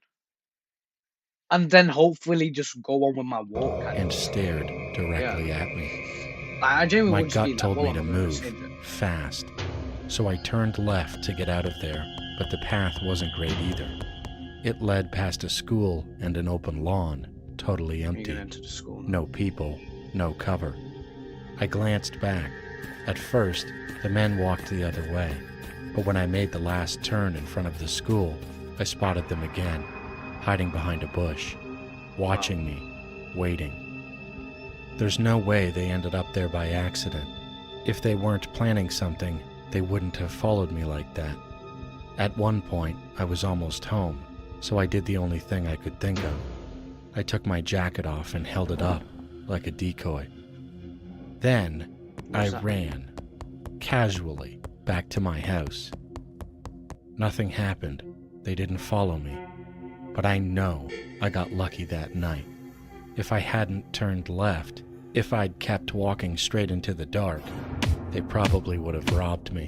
and then hopefully just go on with my walk. Kind And of. stared directly at me. Like, I genuinely My would just be gut like, told "Well, me I'm to not gonna say move anything." fast, so I turned left to get out of there, but the path wasn't great either. It led past a school and an open lawn, totally You're empty. gonna enter the school. No people, no cover. I glanced back. At first, the men walked the other way, but when I made the last turn in front of the school, I spotted them again, hiding behind a bush, watching me, waiting. There's no way they ended up there by accident. If they weren't planning something, they wouldn't have followed me like that. At one point, I was almost home, so I did the only thing I could think of. I took my jacket off and held it up, like a decoy. Then, I ran, casually, back to my house. Nothing happened. They didn't follow me. But I know I got lucky that night. If I hadn't turned left, if I'd kept walking straight into the dark, they probably would have robbed me.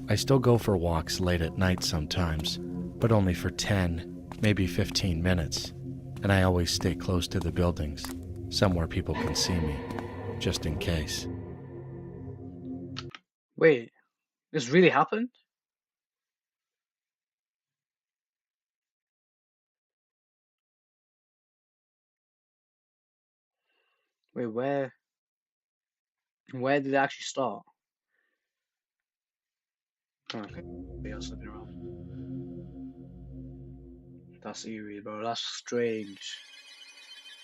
I still go for walks late at night sometimes, but only for 10, maybe 15 minutes. And I always stay close to the buildings, somewhere people can see me, just in case. Wait, this really happened? Wait, where did it actually start? Okay, I was looking around. That's eerie, bro. That's strange.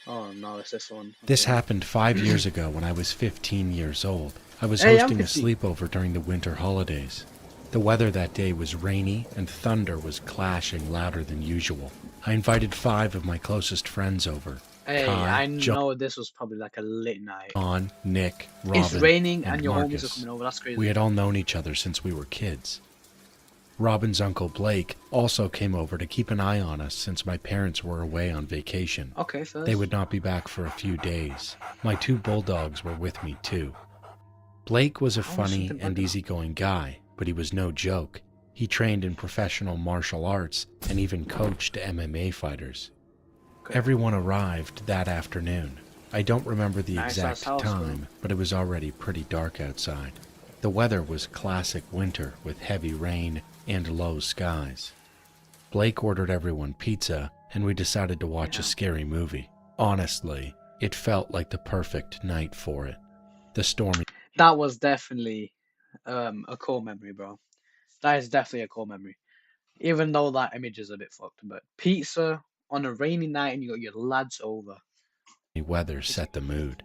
Oh no, it's this one. This Okay. happened 5 years ago when I was 15 years old. I was Hey, I'm hosting a 15. sleepover during the winter holidays. The weather that day was rainy and thunder was clashing louder than usual. I invited 5 of my closest friends over. Hey, Kai, I know this was probably like a lit night. John, Nick, Robin, It's raining and your Marcus. homies are coming over. That's crazy. We had all known each other since we were kids. Robin's uncle Blake also came over to keep an eye on us since my parents were away on vacation. Okay, first. They would not be back for a few days. My 2 bulldogs were with me too. Blake was a funny and easygoing guy, but he was no joke. He trained in professional martial arts and even coached MMA fighters. Everyone arrived that afternoon. I don't remember the Nice exact house, time, but it was already pretty dark outside. The weather was classic winter with heavy rain and low skies. Blake ordered everyone pizza, and we decided to watch a scary movie. Honestly, it felt like the perfect night for it. The stormy That was definitely a core memory, bro. That is definitely a core memory. Even though that image is a bit fucked, but pizza on a rainy night and you got your lads over. weather set the mood.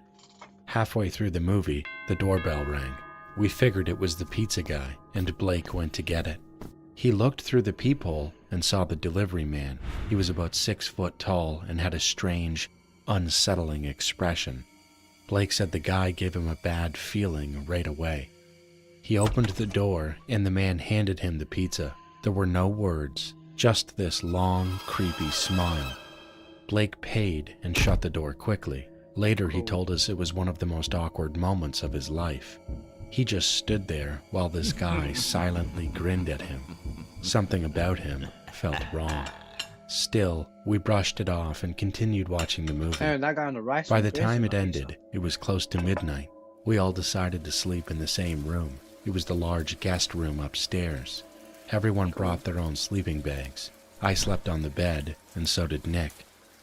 Halfway through the movie, the doorbell rang. We figured it was the pizza guy, and Blake went to get it. He looked through the peephole and saw the delivery man. He was about 6 foot tall and had a strange, unsettling expression. Blake said the guy gave him a bad feeling right away. He opened the door and the man handed him the pizza. There were no words, just this long, creepy smile. Blake paid and shut the door quickly. Later he told us it was one of the most awkward moments of his life. He just stood there while this guy silently grinned at him. Something about him felt wrong. Still, we brushed it off and continued watching the movie. Hey, that guy on the right. By the time it ended, it was close to midnight. We all decided to sleep in the same room. It was the large guest room upstairs. Everyone brought their own sleeping bags. I slept on the bed, and so did Nick.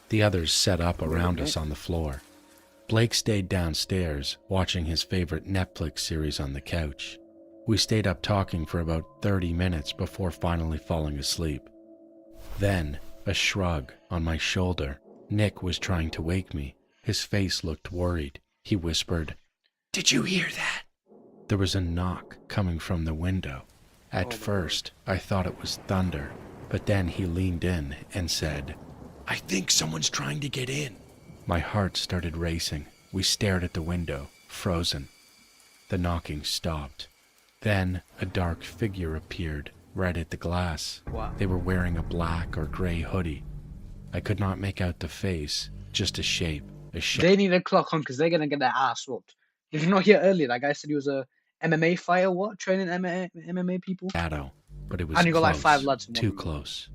The others set up around us on the floor. Blake stayed downstairs, watching his favorite Netflix series on the couch. We stayed up talking for about 30 minutes before finally falling asleep. Then, a shrug on my shoulder. Nick was trying to wake me. His face looked worried. He whispered, "Did you hear that?" There was a knock coming from the window. At first, I thought it was thunder, but then he leaned in and said, "I think someone's trying to get in." My heart started racing. We stared at the window, frozen. The knocking stopped. Then a dark figure appeared right at the glass. Wow. They were wearing a black or gray hoodie. I could not make out the face, just a shape. a They need to clock on because they're gonna get their ass whooped. Did you not hear earlier? That guy said he was a MMA fighter. What? Training MMA people? shadow, but it was And you got like 5 close, lads in one too room. close.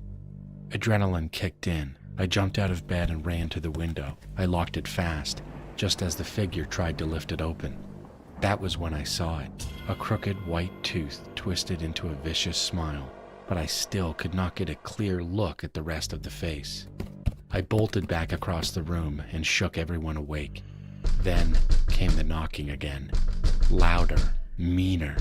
Adrenaline kicked in. I jumped out of bed and ran to the window. I locked it fast, just as the figure tried to lift it open. That was when I saw it, a crooked white tooth twisted into a vicious smile, but I still could not get a clear look at the rest of the face. I bolted back across the room and shook everyone awake. Then came the knocking again, louder, meaner.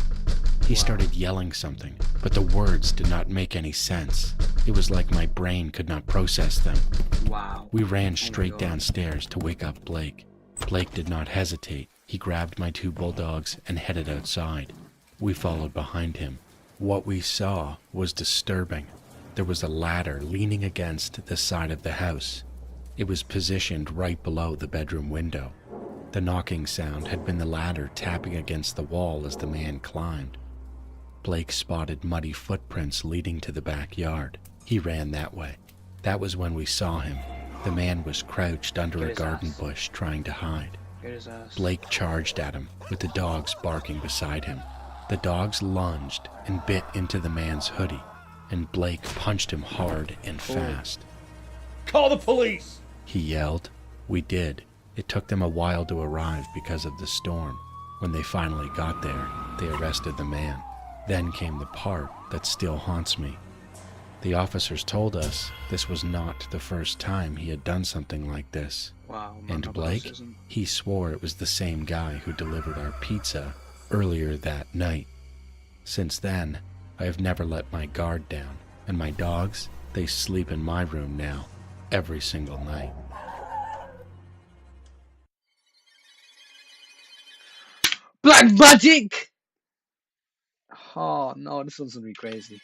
He started yelling something, but the words did not make any sense. It was like my brain could not process them. Wow. We ran straight God. downstairs to wake up Blake. Blake did not hesitate. He grabbed my 2 bulldogs and headed outside. We followed behind him. What we saw was disturbing. There was a ladder leaning against the side of the house. It was positioned right below the bedroom window. The knocking sound had been the ladder tapping against the wall as the man climbed. Blake spotted muddy footprints leading to the backyard. He ran that way. That was when we saw him. The man was crouched under Get a his garden ass. bush trying to hide. Get his ass. Blake charged at him, with the dogs barking beside him. The dogs lunged and bit into the man's hoodie, and Blake punched him hard and fast. Call the police! He yelled. We did. It took them a while to arrive because of the storm. When they finally got there, they arrested the man. Then came the part that still haunts me. The officers told us this was not the first time he had done something like this. Wow. And Blake, he swore it was the same guy who delivered our pizza earlier that night. Since then, I have never let my guard down, and my dogs, they sleep in my room now, every single night. Black magic! Oh no, this one's gonna be crazy.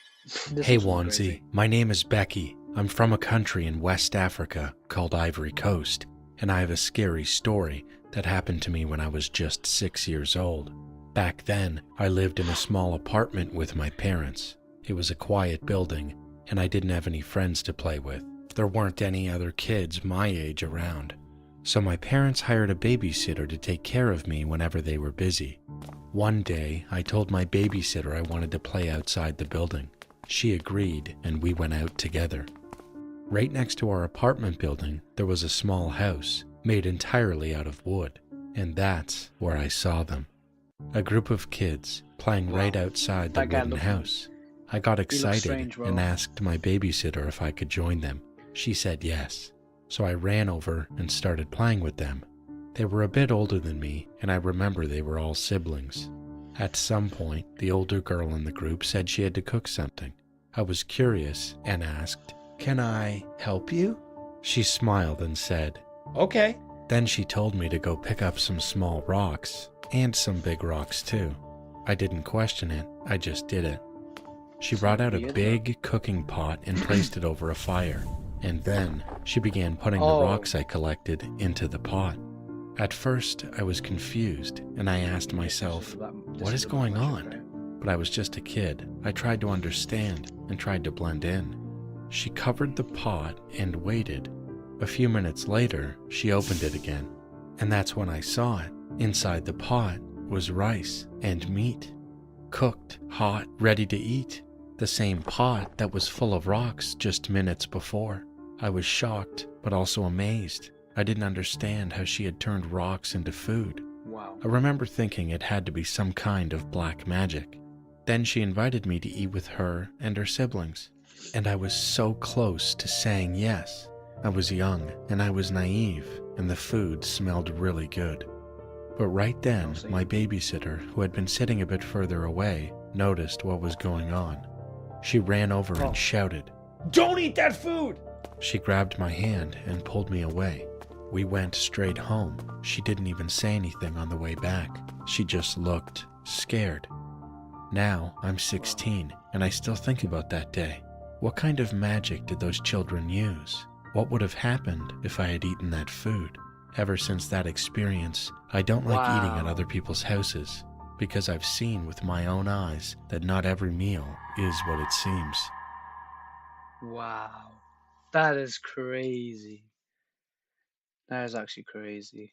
Hey Wanzi, my name is Becky. I'm from a country in West Africa called Ivory Coast, and I have a scary story that happened to me when I was just 6 years old. Back then, I lived in a small apartment with my parents. It was a quiet building, and I didn't have any friends to play with. There weren't any other kids my age around. So my parents hired a babysitter to take care of me whenever they were busy. One day, I told my babysitter I wanted to play outside the building. She agreed, and we went out together. Right next to our apartment building, there was a small house, made entirely out of wood, and that's where I saw them. A group of kids playing right outside the That guy wooden looked- house. I got excited strange, bro. and asked my babysitter if I could join them. She said yes, so I ran over and started playing with them. They were a bit older than me, and I remember they were all siblings. At some point, the older girl in the group said she had to cook something. I was curious and asked, "Can I help you?" She smiled and said, Okay. Then she told me to go pick up some small rocks, and some big rocks too. I didn't question it, I just did it. She brought out a Weird, big cooking pot and placed it over a fire, and then she began putting Oh. the rocks I collected into the pot. At first, I was confused, and I asked myself, what is going on? But I was just a kid. I tried to understand and tried to blend in. She covered the pot and waited. A few minutes later, she opened it again, and that's when I saw it. Inside the pot was rice and meat, cooked, hot, ready to eat. The same pot that was full of rocks just minutes before. I was shocked, but also amazed. I didn't understand how she had turned rocks into food. Wow. I remember thinking it had to be some kind of black magic. Then she invited me to eat with her and her siblings, and I was so close to saying yes. I was young, and I was naive, and the food smelled really good. But right then, my babysitter, who had been sitting a bit further away, noticed what was going on. She ran over and shouted, Don't eat that food! She grabbed my hand and pulled me away. We went straight home. She didn't even say anything on the way back. She just looked scared. Now I'm 16, and I still think about that day. What kind of magic did those children use? What would have happened if I had eaten that food? Ever since that experience, I don't like eating at other people's houses, because I've seen with my own eyes that not every meal is what it seems. Wow. That is crazy. That is actually crazy.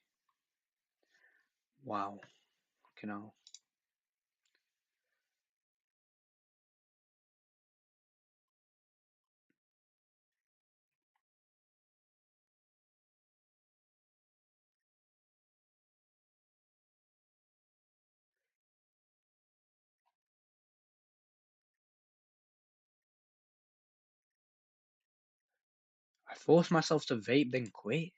Wow. You know. I forced myself to vape, then quit.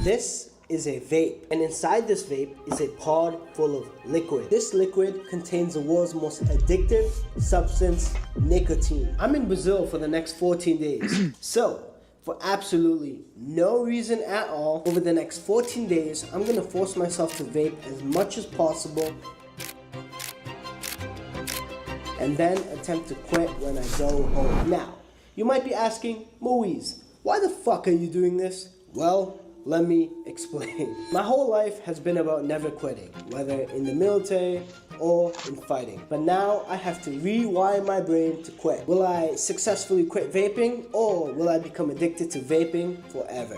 This is a vape, and inside this vape is a pod full of liquid. This liquid contains the world's most addictive substance, nicotine. I'm in Brazil for the next 14 days, so for absolutely no reason at all, over the next 14 days, I'm gonna force myself to vape as much as possible and then attempt to quit when I go home. Now, you might be asking, Moise, why the fuck are you doing this? Well, let me explain. My whole life has been about never quitting, whether in the military or in fighting. But now I have to rewire my brain to quit. Will I successfully quit vaping, or will I become addicted to vaping forever?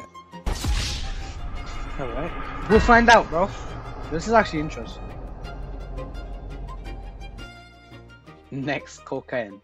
Alright. We'll find out, bro. This is actually interesting. Next, cocaine.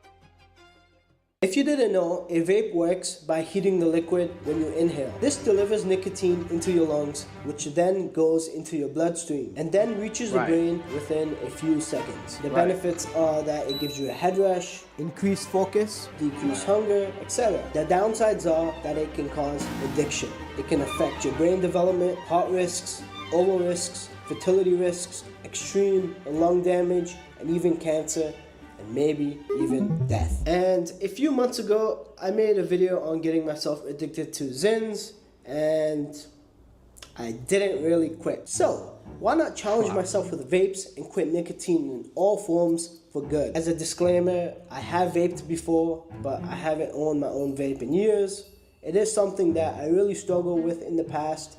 If you didn't know, a vape works by heating the liquid when you inhale. This delivers nicotine into your lungs, which then goes into your bloodstream and then reaches the brain within a few seconds. The benefits are that it gives you a head rush, increased focus, decreased hunger, etc. The downsides are that it can cause addiction. It can affect your brain development, heart risks, oral risks, fertility risks, extreme and lung damage, and even cancer, and maybe even death. And a few months ago, I made a video on getting myself addicted to Zins, and I didn't really quit. So, why not challenge myself with vapes and quit nicotine in all forms for good? As a disclaimer, I have vaped before, but I haven't owned my own vape in years. It is something that I really struggled with in the past,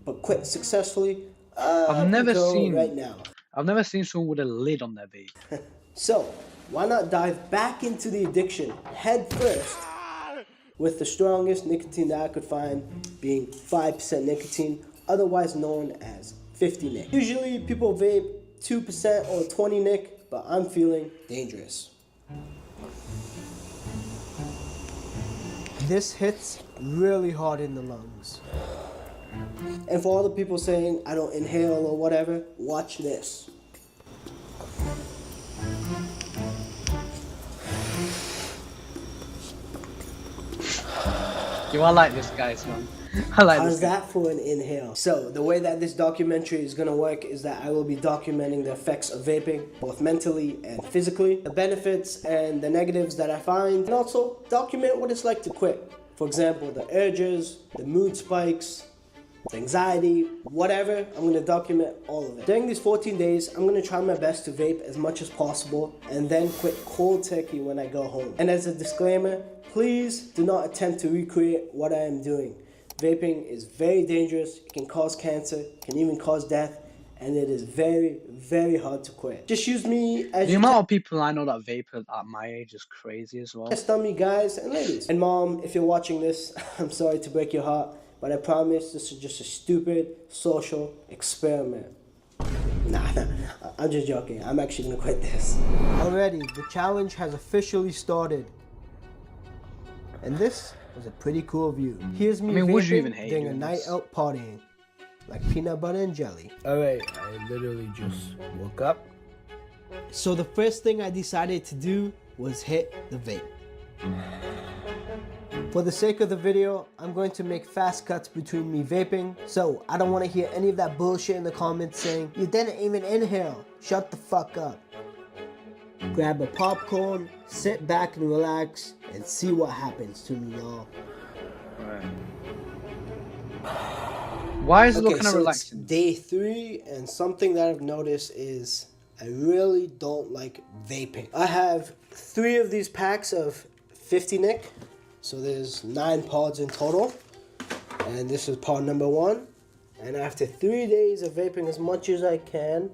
but quit successfully. I've never seen right now. I've never seen someone with a lid on their vape. So, why not dive back into the addiction head first with the strongest nicotine that I could find, being 5% nicotine, otherwise known as 50 nic. Usually people vape 2% or 20 nic, but I'm feeling dangerous. This hits really hard in the lungs. And for all the people saying I don't inhale or whatever, watch this. Yo, I like this, guys, man. I like How's this guy. that for an inhale? So, the way that this documentary is gonna work is that I will be documenting the effects of vaping, both mentally and physically, the benefits and the negatives that I find, and also document what it's like to quit. For example, the urges, the mood spikes, the anxiety, whatever, I'm gonna document all of it. During these 14 days, I'm gonna try my best to vape as much as possible and then quit cold turkey when I go home. And as a disclaimer, please do not attempt to recreate what I am doing. Vaping is very dangerous, it can cause cancer, can even cause death, and it is very, very hard to quit. Just use me as The amount of people I know that vape at my age is crazy as well. test on me, guys and ladies. And mom, if you're watching this, I'm sorry to break your heart, but I promise this is just a stupid social experiment. Nah, I'm just joking. I'm actually gonna quit this. Already, the challenge has officially started. And this was a pretty cool view. Here's me would you vaping even hate during a doing night this? out partying. Like peanut butter and jelly. Alright, I literally just woke up. So the first thing I decided to do was hit the vape. For the sake of the video, I'm going to make fast cuts between me vaping, so I don't want to hear any of that bullshit in the comments saying, you didn't even inhale. Shut the fuck up. Grab a popcorn, sit back and relax, and see what happens to me, y'all. Why is it looking so relaxing? it's day 3, and something that I've noticed is I really don't like vaping. I have 3 of these packs of 50 nic, so there's 9 pods in total, and this is pod number 1. And after 3 days of vaping as much as I can,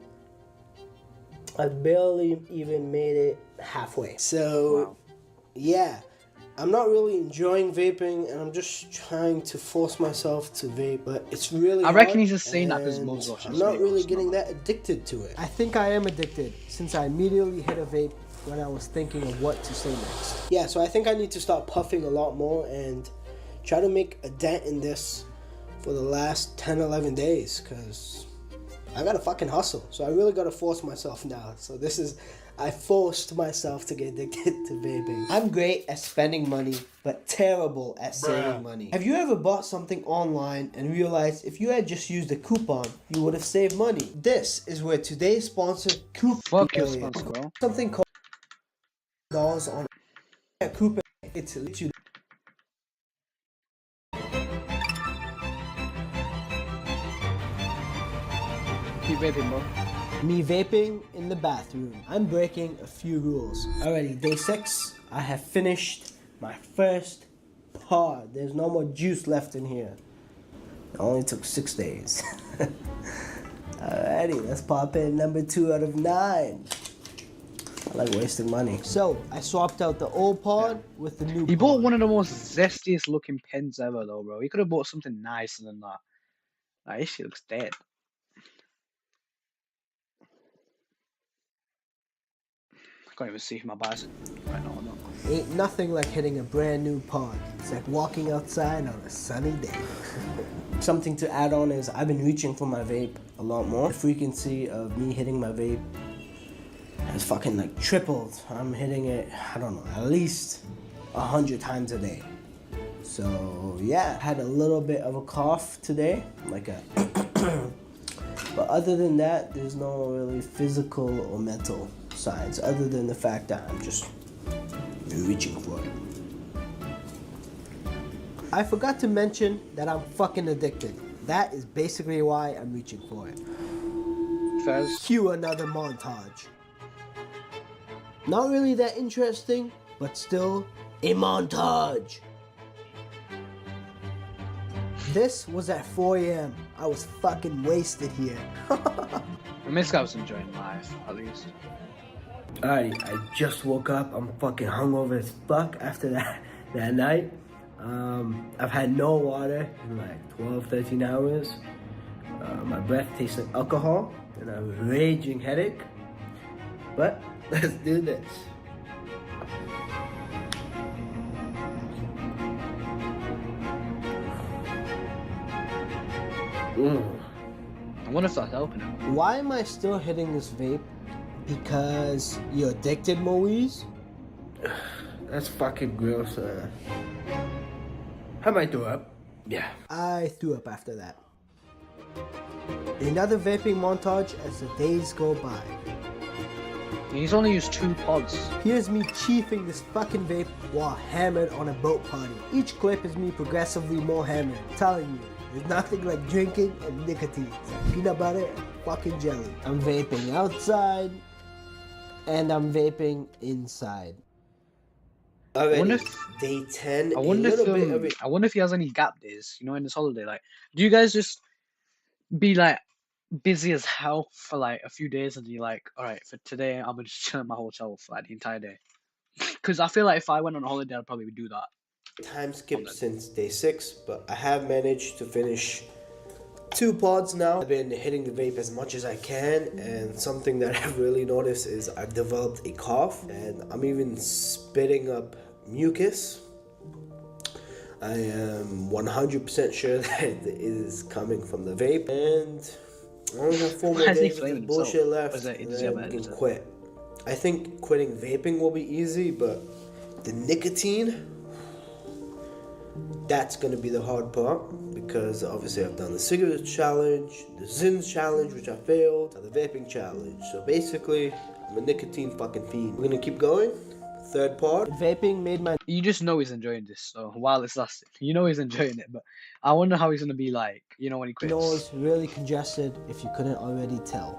I barely even made it halfway. So, yeah, I'm not really enjoying vaping, and I'm just trying to force myself to vape, but it's really I reckon hard, he's just saying that because and Mum's watching I'm his not really videos, getting not that addicted to it. I think I am addicted, since I immediately hit a vape when I was thinking of what to say next. Yeah, so I think I need to start puffing a lot more and try to make a dent in this for the last 10-11 days, because I gotta fucking hustle. So I really gotta force myself now. So I forced myself to get addicted to vaping. I'm great at spending money, but terrible at saving money. Have you ever bought something online and realized if you had just used a coupon, you would have saved money? This is where today's sponsor, Coupon, fuck your sponsor, bro. something called dollars on a coupon. It's you. Keep vaping, bro. Me vaping in the bathroom. I'm breaking a few rules. Alrighty, day 6. I have finished my first pod. There's no more juice left in here. It only took 6 days. Alrighty, let's pop in number 2 out of 9. I like wasting money. So, I swapped out the old pod with the new He pod. bought one of the most zestiest looking pens ever, though, bro. He could have bought something nicer than that. Like, this shit looks dead. I can't even see if my bicep right now or not. Ain't nothing like hitting a brand new pod. It's like walking outside on a sunny day. Something to add on is I've been reaching for my vape a lot more. The frequency of me hitting my vape has fucking like tripled. I'm hitting it, I don't know, at least 100 times a day. So yeah, I had a little bit of a cough today, like a but other than that, there's no really physical or mental signs other than the fact that I'm just reaching for it. I forgot to mention that I'm fucking addicted. That is basically why I'm reaching for it. Fez. Cue another montage. Not really that interesting, but still a montage. This was at 4 a.m. I was fucking wasted here. And this guy was enjoying life, at least. Alrighty, I just woke up. I'm fucking hungover as fuck after that night. I've had no water in like 12, 13 hours. My breath tastes like alcohol, and I have a raging headache. But let's do this. I wonder if that's helping him. Why am I still hitting this vape? Because you're addicted, Moise? That's fucking gross. I might throw up. Yeah. I threw up after that. Another vaping montage as the days go by. He's only used 2 pods. Here's me chiefing this fucking vape while hammered on a boat party. Each clip is me progressively more hammered. Telling you, there's nothing like drinking and nicotine. It's like peanut butter and fucking jelly. I'm vaping outside and I'm vaping inside. Already, I wonder if, day 10. I wonder if he has any gap days, you know, in this holiday. Like, do you guys just be like busy as hell for like a few days and you're like, all right, for today I'm gonna just chill in my hotel for like the entire day? Because I feel like if I went on holiday I'd probably do that. Time skipped since day 6, but I have managed to finish 2 pods now. I've been hitting the vape as much as I can, and something that I've really noticed is I've developed a cough, and I'm even spitting up mucus. I am 100% sure that it is coming from the vape, and I only have 4 more days of this bullshit left, and then I can quit. I think quitting vaping will be easy, but the nicotine, that's gonna be the hard part, because obviously I've done the cigarette challenge, the Zins challenge, which I failed, and the vaping challenge. So basically, I'm a nicotine fucking fiend. We're gonna keep going. 3rd part. Vaping made my... You just know he's enjoying this, so while it's lasting, you know he's enjoying it, but I wonder how he's gonna be like, you know, when he quits. nose really congested, if you couldn't already tell.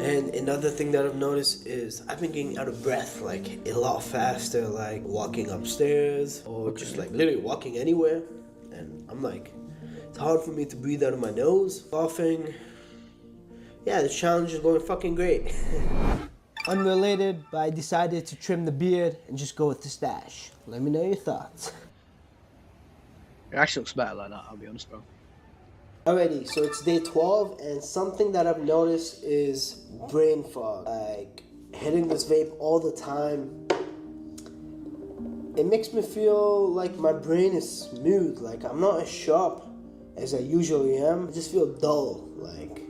And another thing that I've noticed is I've been getting out of breath like a lot faster, like walking upstairs or just like literally walking anywhere. And I'm like, it's hard for me to breathe out of my nose, coughing. Yeah, the challenge is going fucking great. Unrelated, but I decided to trim the beard and just go with the stash. Let me know your thoughts. It actually looks better like that, I'll be honest, bro. Alrighty, so it's day 12, and something that I've noticed is brain fog. Like, hitting this vape all the time, it makes me feel like my brain is smooth. Like, I'm not as sharp as I usually am. I just feel dull. Like,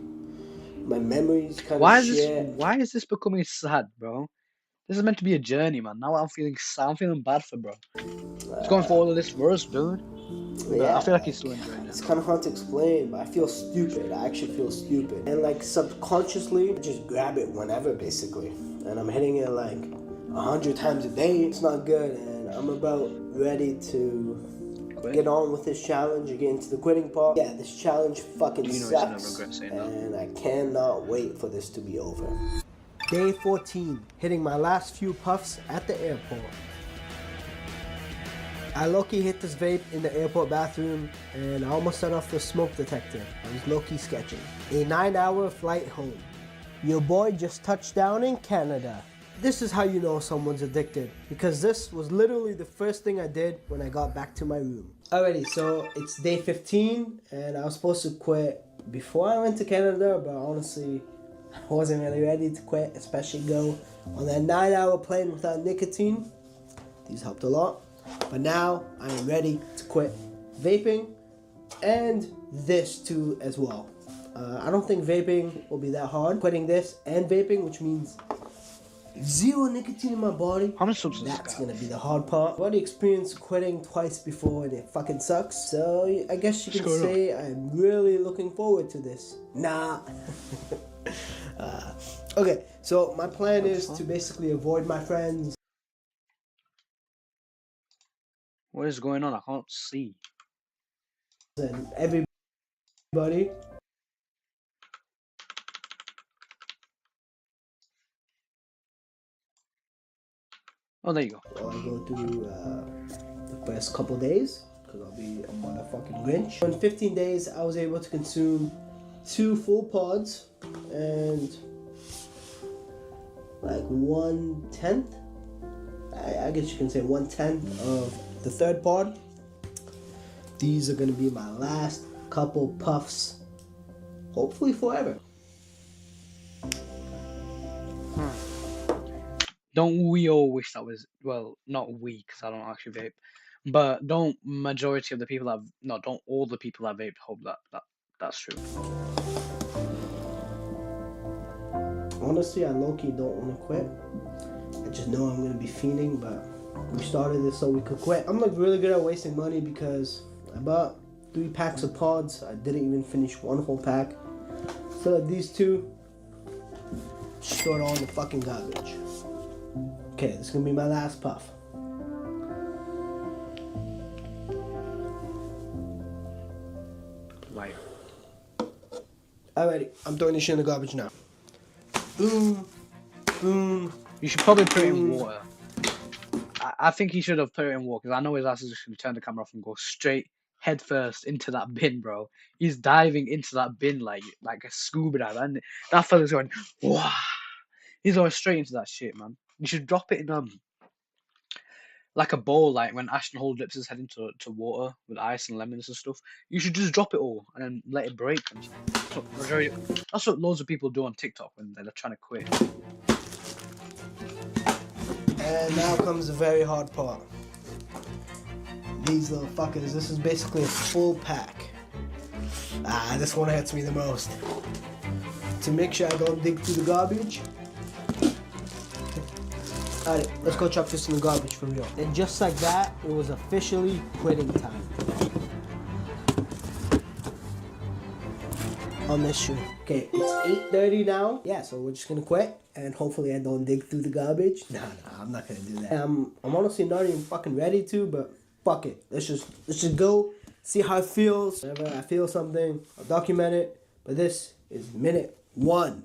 my memory's kind of shit. Why is this becoming sad, bro? This is meant to be a journey, man. Now I'm feeling sad. I'm feeling bad for bro. He's going for all of this for us, dude. But Yeah, I feel like he's still enjoying it. it's kind of hard to explain, but I feel stupid. I actually feel stupid. And like subconsciously, I just grab it whenever, basically. And I'm hitting it like 100 times a day. It's not good, and I'm about ready to get on with this challenge and get into the quitting part. Yeah, this challenge fucking sucks, and I cannot wait for this to be over. Day 14, hitting my last few puffs at the airport. I low-key hit this vape in the airport bathroom, and I almost set off the smoke detector. I was low-key sketching. A 9-hour flight home. Your boy just touched down in Canada. This is how you know someone's addicted, because this was literally the first thing I did when I got back to my room. Alrighty, so it's day 15, and I was supposed to quit before I went to Canada, but honestly, I wasn't really ready to quit, especially go on that 9-hour plane without nicotine. These helped a lot. But now I am ready to quit vaping, and this too as well. I don't think vaping will be that hard. Quitting this and vaping, which means 0 nicotine in my body. How much substance? That's gonna be the hard part. I've already experienced quitting twice before and it fucking sucks. So I guess you can say I'm really looking forward to this. Nah. Okay, so my plan is to basically avoid my friends. What is going on? I can't see. And everybody. Oh, there you go. While I go through the first couple days, because I'll be a motherfucking Grinch. In 15 days, I was able to consume 2 full pods and like 1/10. I guess you can say 1/10 of the third pod. These are gonna be my last couple puffs, hopefully forever. Don't we all wish that was, well, not we, because I don't actually vape, but don't majority of the people that, no, don't all the people that vape hope that's true. Honestly, I low-key don't want to quit. I just know I'm going to be fiending, but we started this so we could quit. I'm like really good at wasting money because I bought 3 packs of pods. I didn't even finish 1 whole pack. So these 2, just throw it all in the fucking garbage. Okay, this is going to be my last puff. Like, Alrighty, I'm throwing this shit in the garbage now. Boom, boom. you should probably put it in water. I think he should have put it in water, because I know his ass is just going to turn the camera off and go straight head first into that bin, bro. He's diving into that bin like a scuba diver, and that fella's going, wow. He's going straight into that shit, man. You should drop it in like a bowl, like when Ashton Hall dips his head into water with ice and lemons and stuff. You should just drop it all and then let it break. That's what loads of people do on TikTok when they're trying to quit. And now comes the very hard part. These little fuckers, this is basically a full pack. This one hurts me the most. To make sure I don't dig through the garbage. Alright, let's go chuck this in the garbage for real. And just like that, it was officially quitting time. On this shit. Okay, it's 8:30 now. Yeah, so we're just gonna quit. And hopefully I don't dig through the garbage. Nah, I'm not gonna do that. I'm honestly not even fucking ready to, but fuck it. Let's just go, see how it feels. Whenever I feel something, I'll document it. But this is minute 1.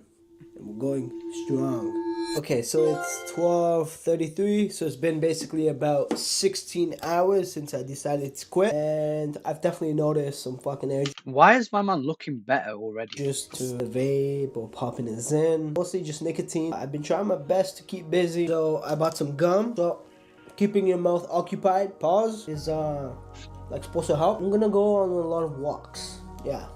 And we're going strong. Okay, so it's 12:33, so it's been basically about 16 hours since I decided to quit, and I've definitely noticed some fucking energy Why is my man looking better already? just to vape or popping it in. Mostly just nicotine. I've been trying my best to keep busy, so I bought some gum. So keeping your mouth occupied, pause, is like supposed to help. I'm gonna go on a lot of walks. Yeah.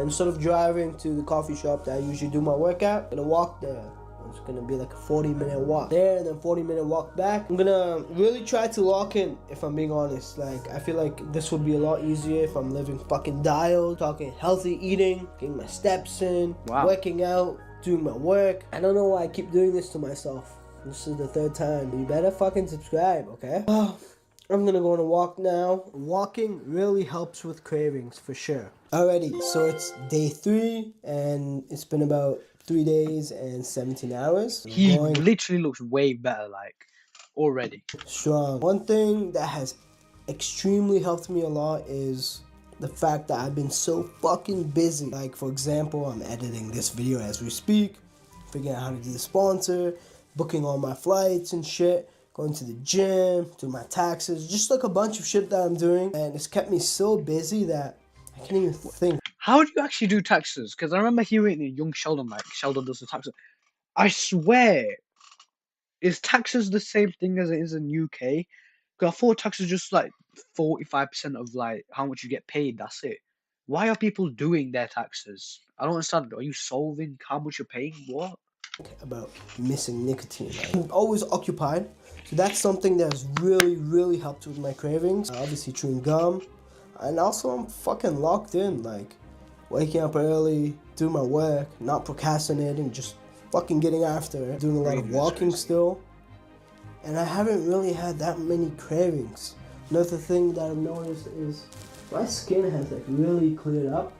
Instead of driving to the coffee shop that I usually do my workout, I'm gonna walk there. It's gonna be like a 40-minute walk there and then 40-minute walk back. I'm gonna really try to lock in, if I'm being honest. Like, I feel like this would be a lot easier if I'm living fucking dialed, talking healthy eating, getting my steps in, working out, doing my work. I don't know why I keep doing this to myself. This is the third time. You better fucking subscribe, okay? I'm gonna go on a walk now. Walking really helps with cravings for sure. Alrighty, so it's day 3 and it's been about 3 days and 17 hours. He literally looks way better, like, already. Strong. One thing that has extremely helped me a lot is the fact that I've been so fucking busy. Like, for example, I'm editing this video as we speak, figuring out how to do the sponsor, booking all my flights and shit, going to the gym, doing my taxes, just like a bunch of shit that I'm doing. And it's kept me so busy that I can't even think. How do you actually do taxes? Because I remember hearing the young Sheldon, like, Sheldon does the taxes. I swear, is taxes the same thing as it is in UK? Because I thought taxes just like 45% of like how much you get paid, that's it. Why are people doing their taxes? I don't understand. Are you solving how much you're paying? What? About missing nicotine. I'm always occupied, so that's something that's really helped with my cravings. Obviously chewing gum, and also I'm fucking locked in, like waking up early, doing my work, not procrastinating, just fucking getting after it, doing a lot of walking still, and I haven't really had that many cravings. Another thing that I've noticed is my skin has like really cleared up.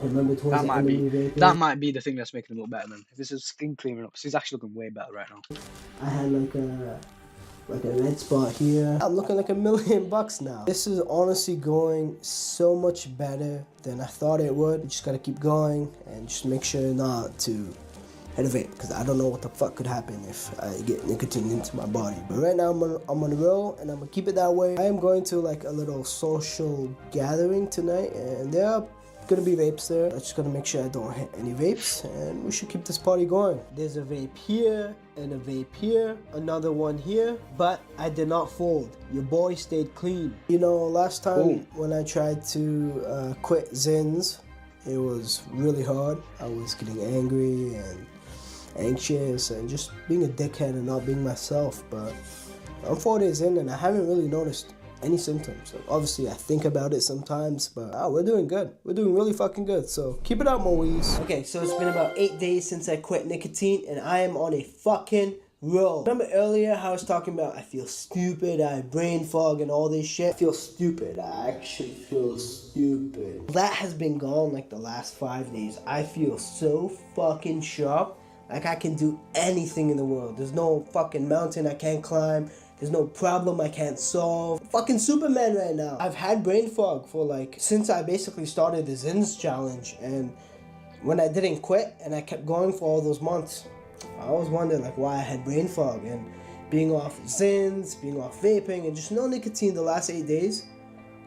I remember towards That the might end be of the vaping, that might be the thing that's making him look better then. If this is skin clearing up, 'cause he's actually looking way better right now. I had like a red spot here. I'm looking like $1 million now. This is honestly going so much better than I thought it would. You just gotta keep going and just make sure not to hit a vape, because I don't know what the fuck could happen if I get nicotine into my body. But right now I'm on the roll and I'm gonna keep it that way. I am going to like a little social gathering tonight, and there are gonna be vapes there. I just gotta make sure I don't hit any vapes, and we should keep this party going. There's a vape here and a vape here, another one here, but I did not fold. Your boy stayed clean. You know, last time when I tried to quit Zins, it was really hard. I was getting angry and anxious and just being a dickhead and not being myself. But I'm 4 days in and I haven't really noticed any symptoms. Like, obviously I think about it sometimes, but we're doing good. We're doing really fucking good, so keep it up, Moise. Okay, so it's been about 8 days since I quit nicotine and I am on a fucking roll. Remember earlier how I was talking about I feel stupid, I have brain fog and all this shit? I feel stupid. I actually feel stupid. That has been gone like the last 5 days. I feel so fucking sharp, like I can do anything in the world. There's no fucking mountain I can't climb. There's no problem I can't solve. Fucking Superman right now. I've had brain fog for like, since I basically started the Zins challenge, and when I didn't quit and I kept going for all those months, I always wondered like why I had brain fog. And being off Zins, being off vaping, and just no nicotine the last 8 days,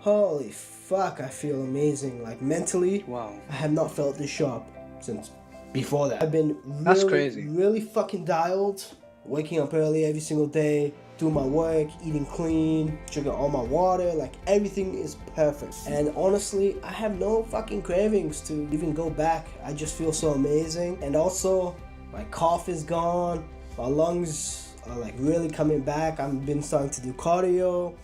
holy fuck, I feel amazing. Like mentally, I have not felt this sharp since before that. I've been really fucking dialed, waking up early every single day, doing my work, eating clean, drinking all my water, like everything is perfect. And honestly, I have no fucking cravings to even go back. I just feel so amazing. And also, my cough is gone, my lungs are like really coming back. I've been starting to do cardio,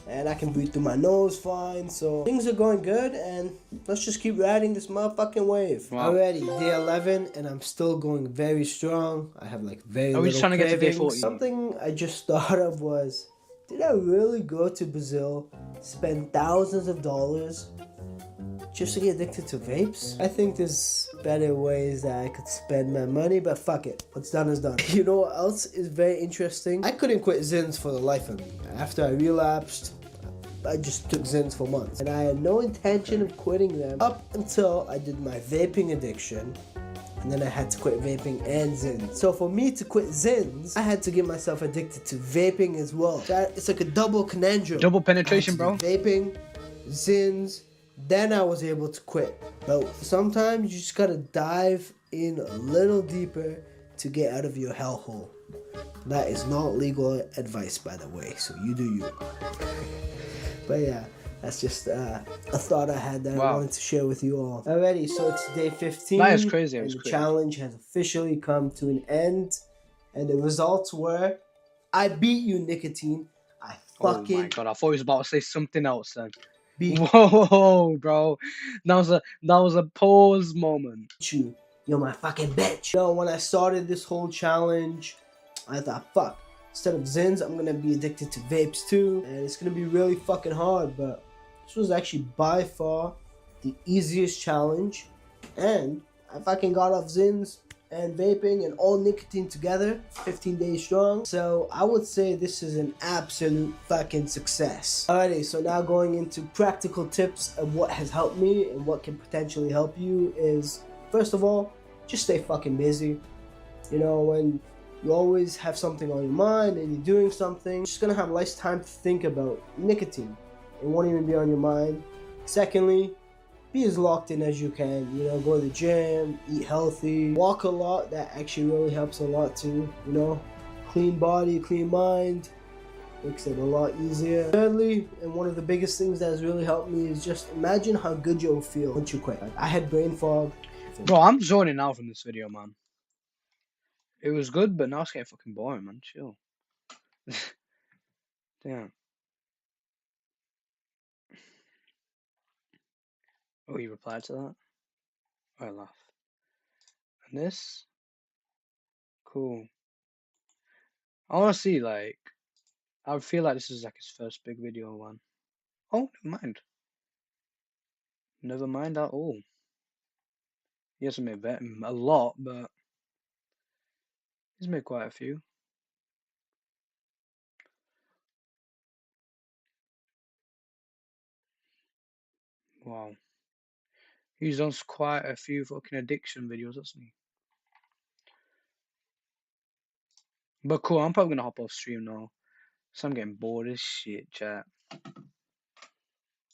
and I can breathe through my nose fine. So things are going good, and let's just keep riding this motherfucking wave. Already, day 11, and I'm still going very strong. I have like very little trying to get to day 40? Something I just thought of was, did I really go to Brazil, spend thousands of dollars just to get addicted to vapes? I think there's better ways that I could spend my money, but fuck it. What's done is done. You know what else is very interesting? I couldn't quit Zins for the life of me. After I relapsed, I just took Zins for months. And I had no intention of quitting them up until I did my vaping addiction. and then I had to quit vaping and Zins. So for me to quit Zins, I had to get myself addicted to vaping as well. So it's like a double conundrum. Double penetration, I had to do vaping, Zins, then I was able to quit both. Sometimes you just gotta dive in a little deeper to get out of your hellhole. That is not legal advice, by the way, so you do you. But yeah, that's just a thought I had that I wanted to share with you all. Alrighty, so it's day 15. That is crazy. And the challenge has officially come to an end. And the results were, I beat you, Nicotine. I fucking... Oh my god, I thought he was about to say something else then. Whoa, bro. That was a pause moment. You're my fucking bitch. You know, when I started this whole challenge, I thought, fuck. Instead of Zins, I'm gonna be addicted to vapes too. And it's gonna be really fucking hard, but this was actually by far the easiest challenge. And I fucking got off Zins and vaping and all nicotine together, 15 days strong. So I would say this is an absolute fucking success. Alrighty, so now going into practical tips of what has helped me and what can potentially help you is, first of all, just stay fucking busy. You know, when you always have something on your mind and you're doing something, you're just gonna have less time to think about nicotine. It won't even be on your mind. Secondly, be as locked in as you can. You know, go to the gym, eat healthy, walk a lot. That actually really helps a lot too. You know, clean body, clean mind, makes it a lot easier. Thirdly, and one of the biggest things that has really helped me is just imagine how good you'll feel once you quit. I had brain fog. Bro, I'm zoning out from this video, man. It was good, but now it's getting fucking boring, man. Chill. Damn. Oh, you replied to that? I laugh. And this? Cool. I wanna see, like, I feel like this is like his first big video one. Oh, never mind. Never mind at all. He hasn't made a lot, but he's made quite a few. Wow. He's done quite a few fucking addiction videos, hasn't he? But cool, I'm probably gonna hop off stream now. So I'm getting bored as shit, chat.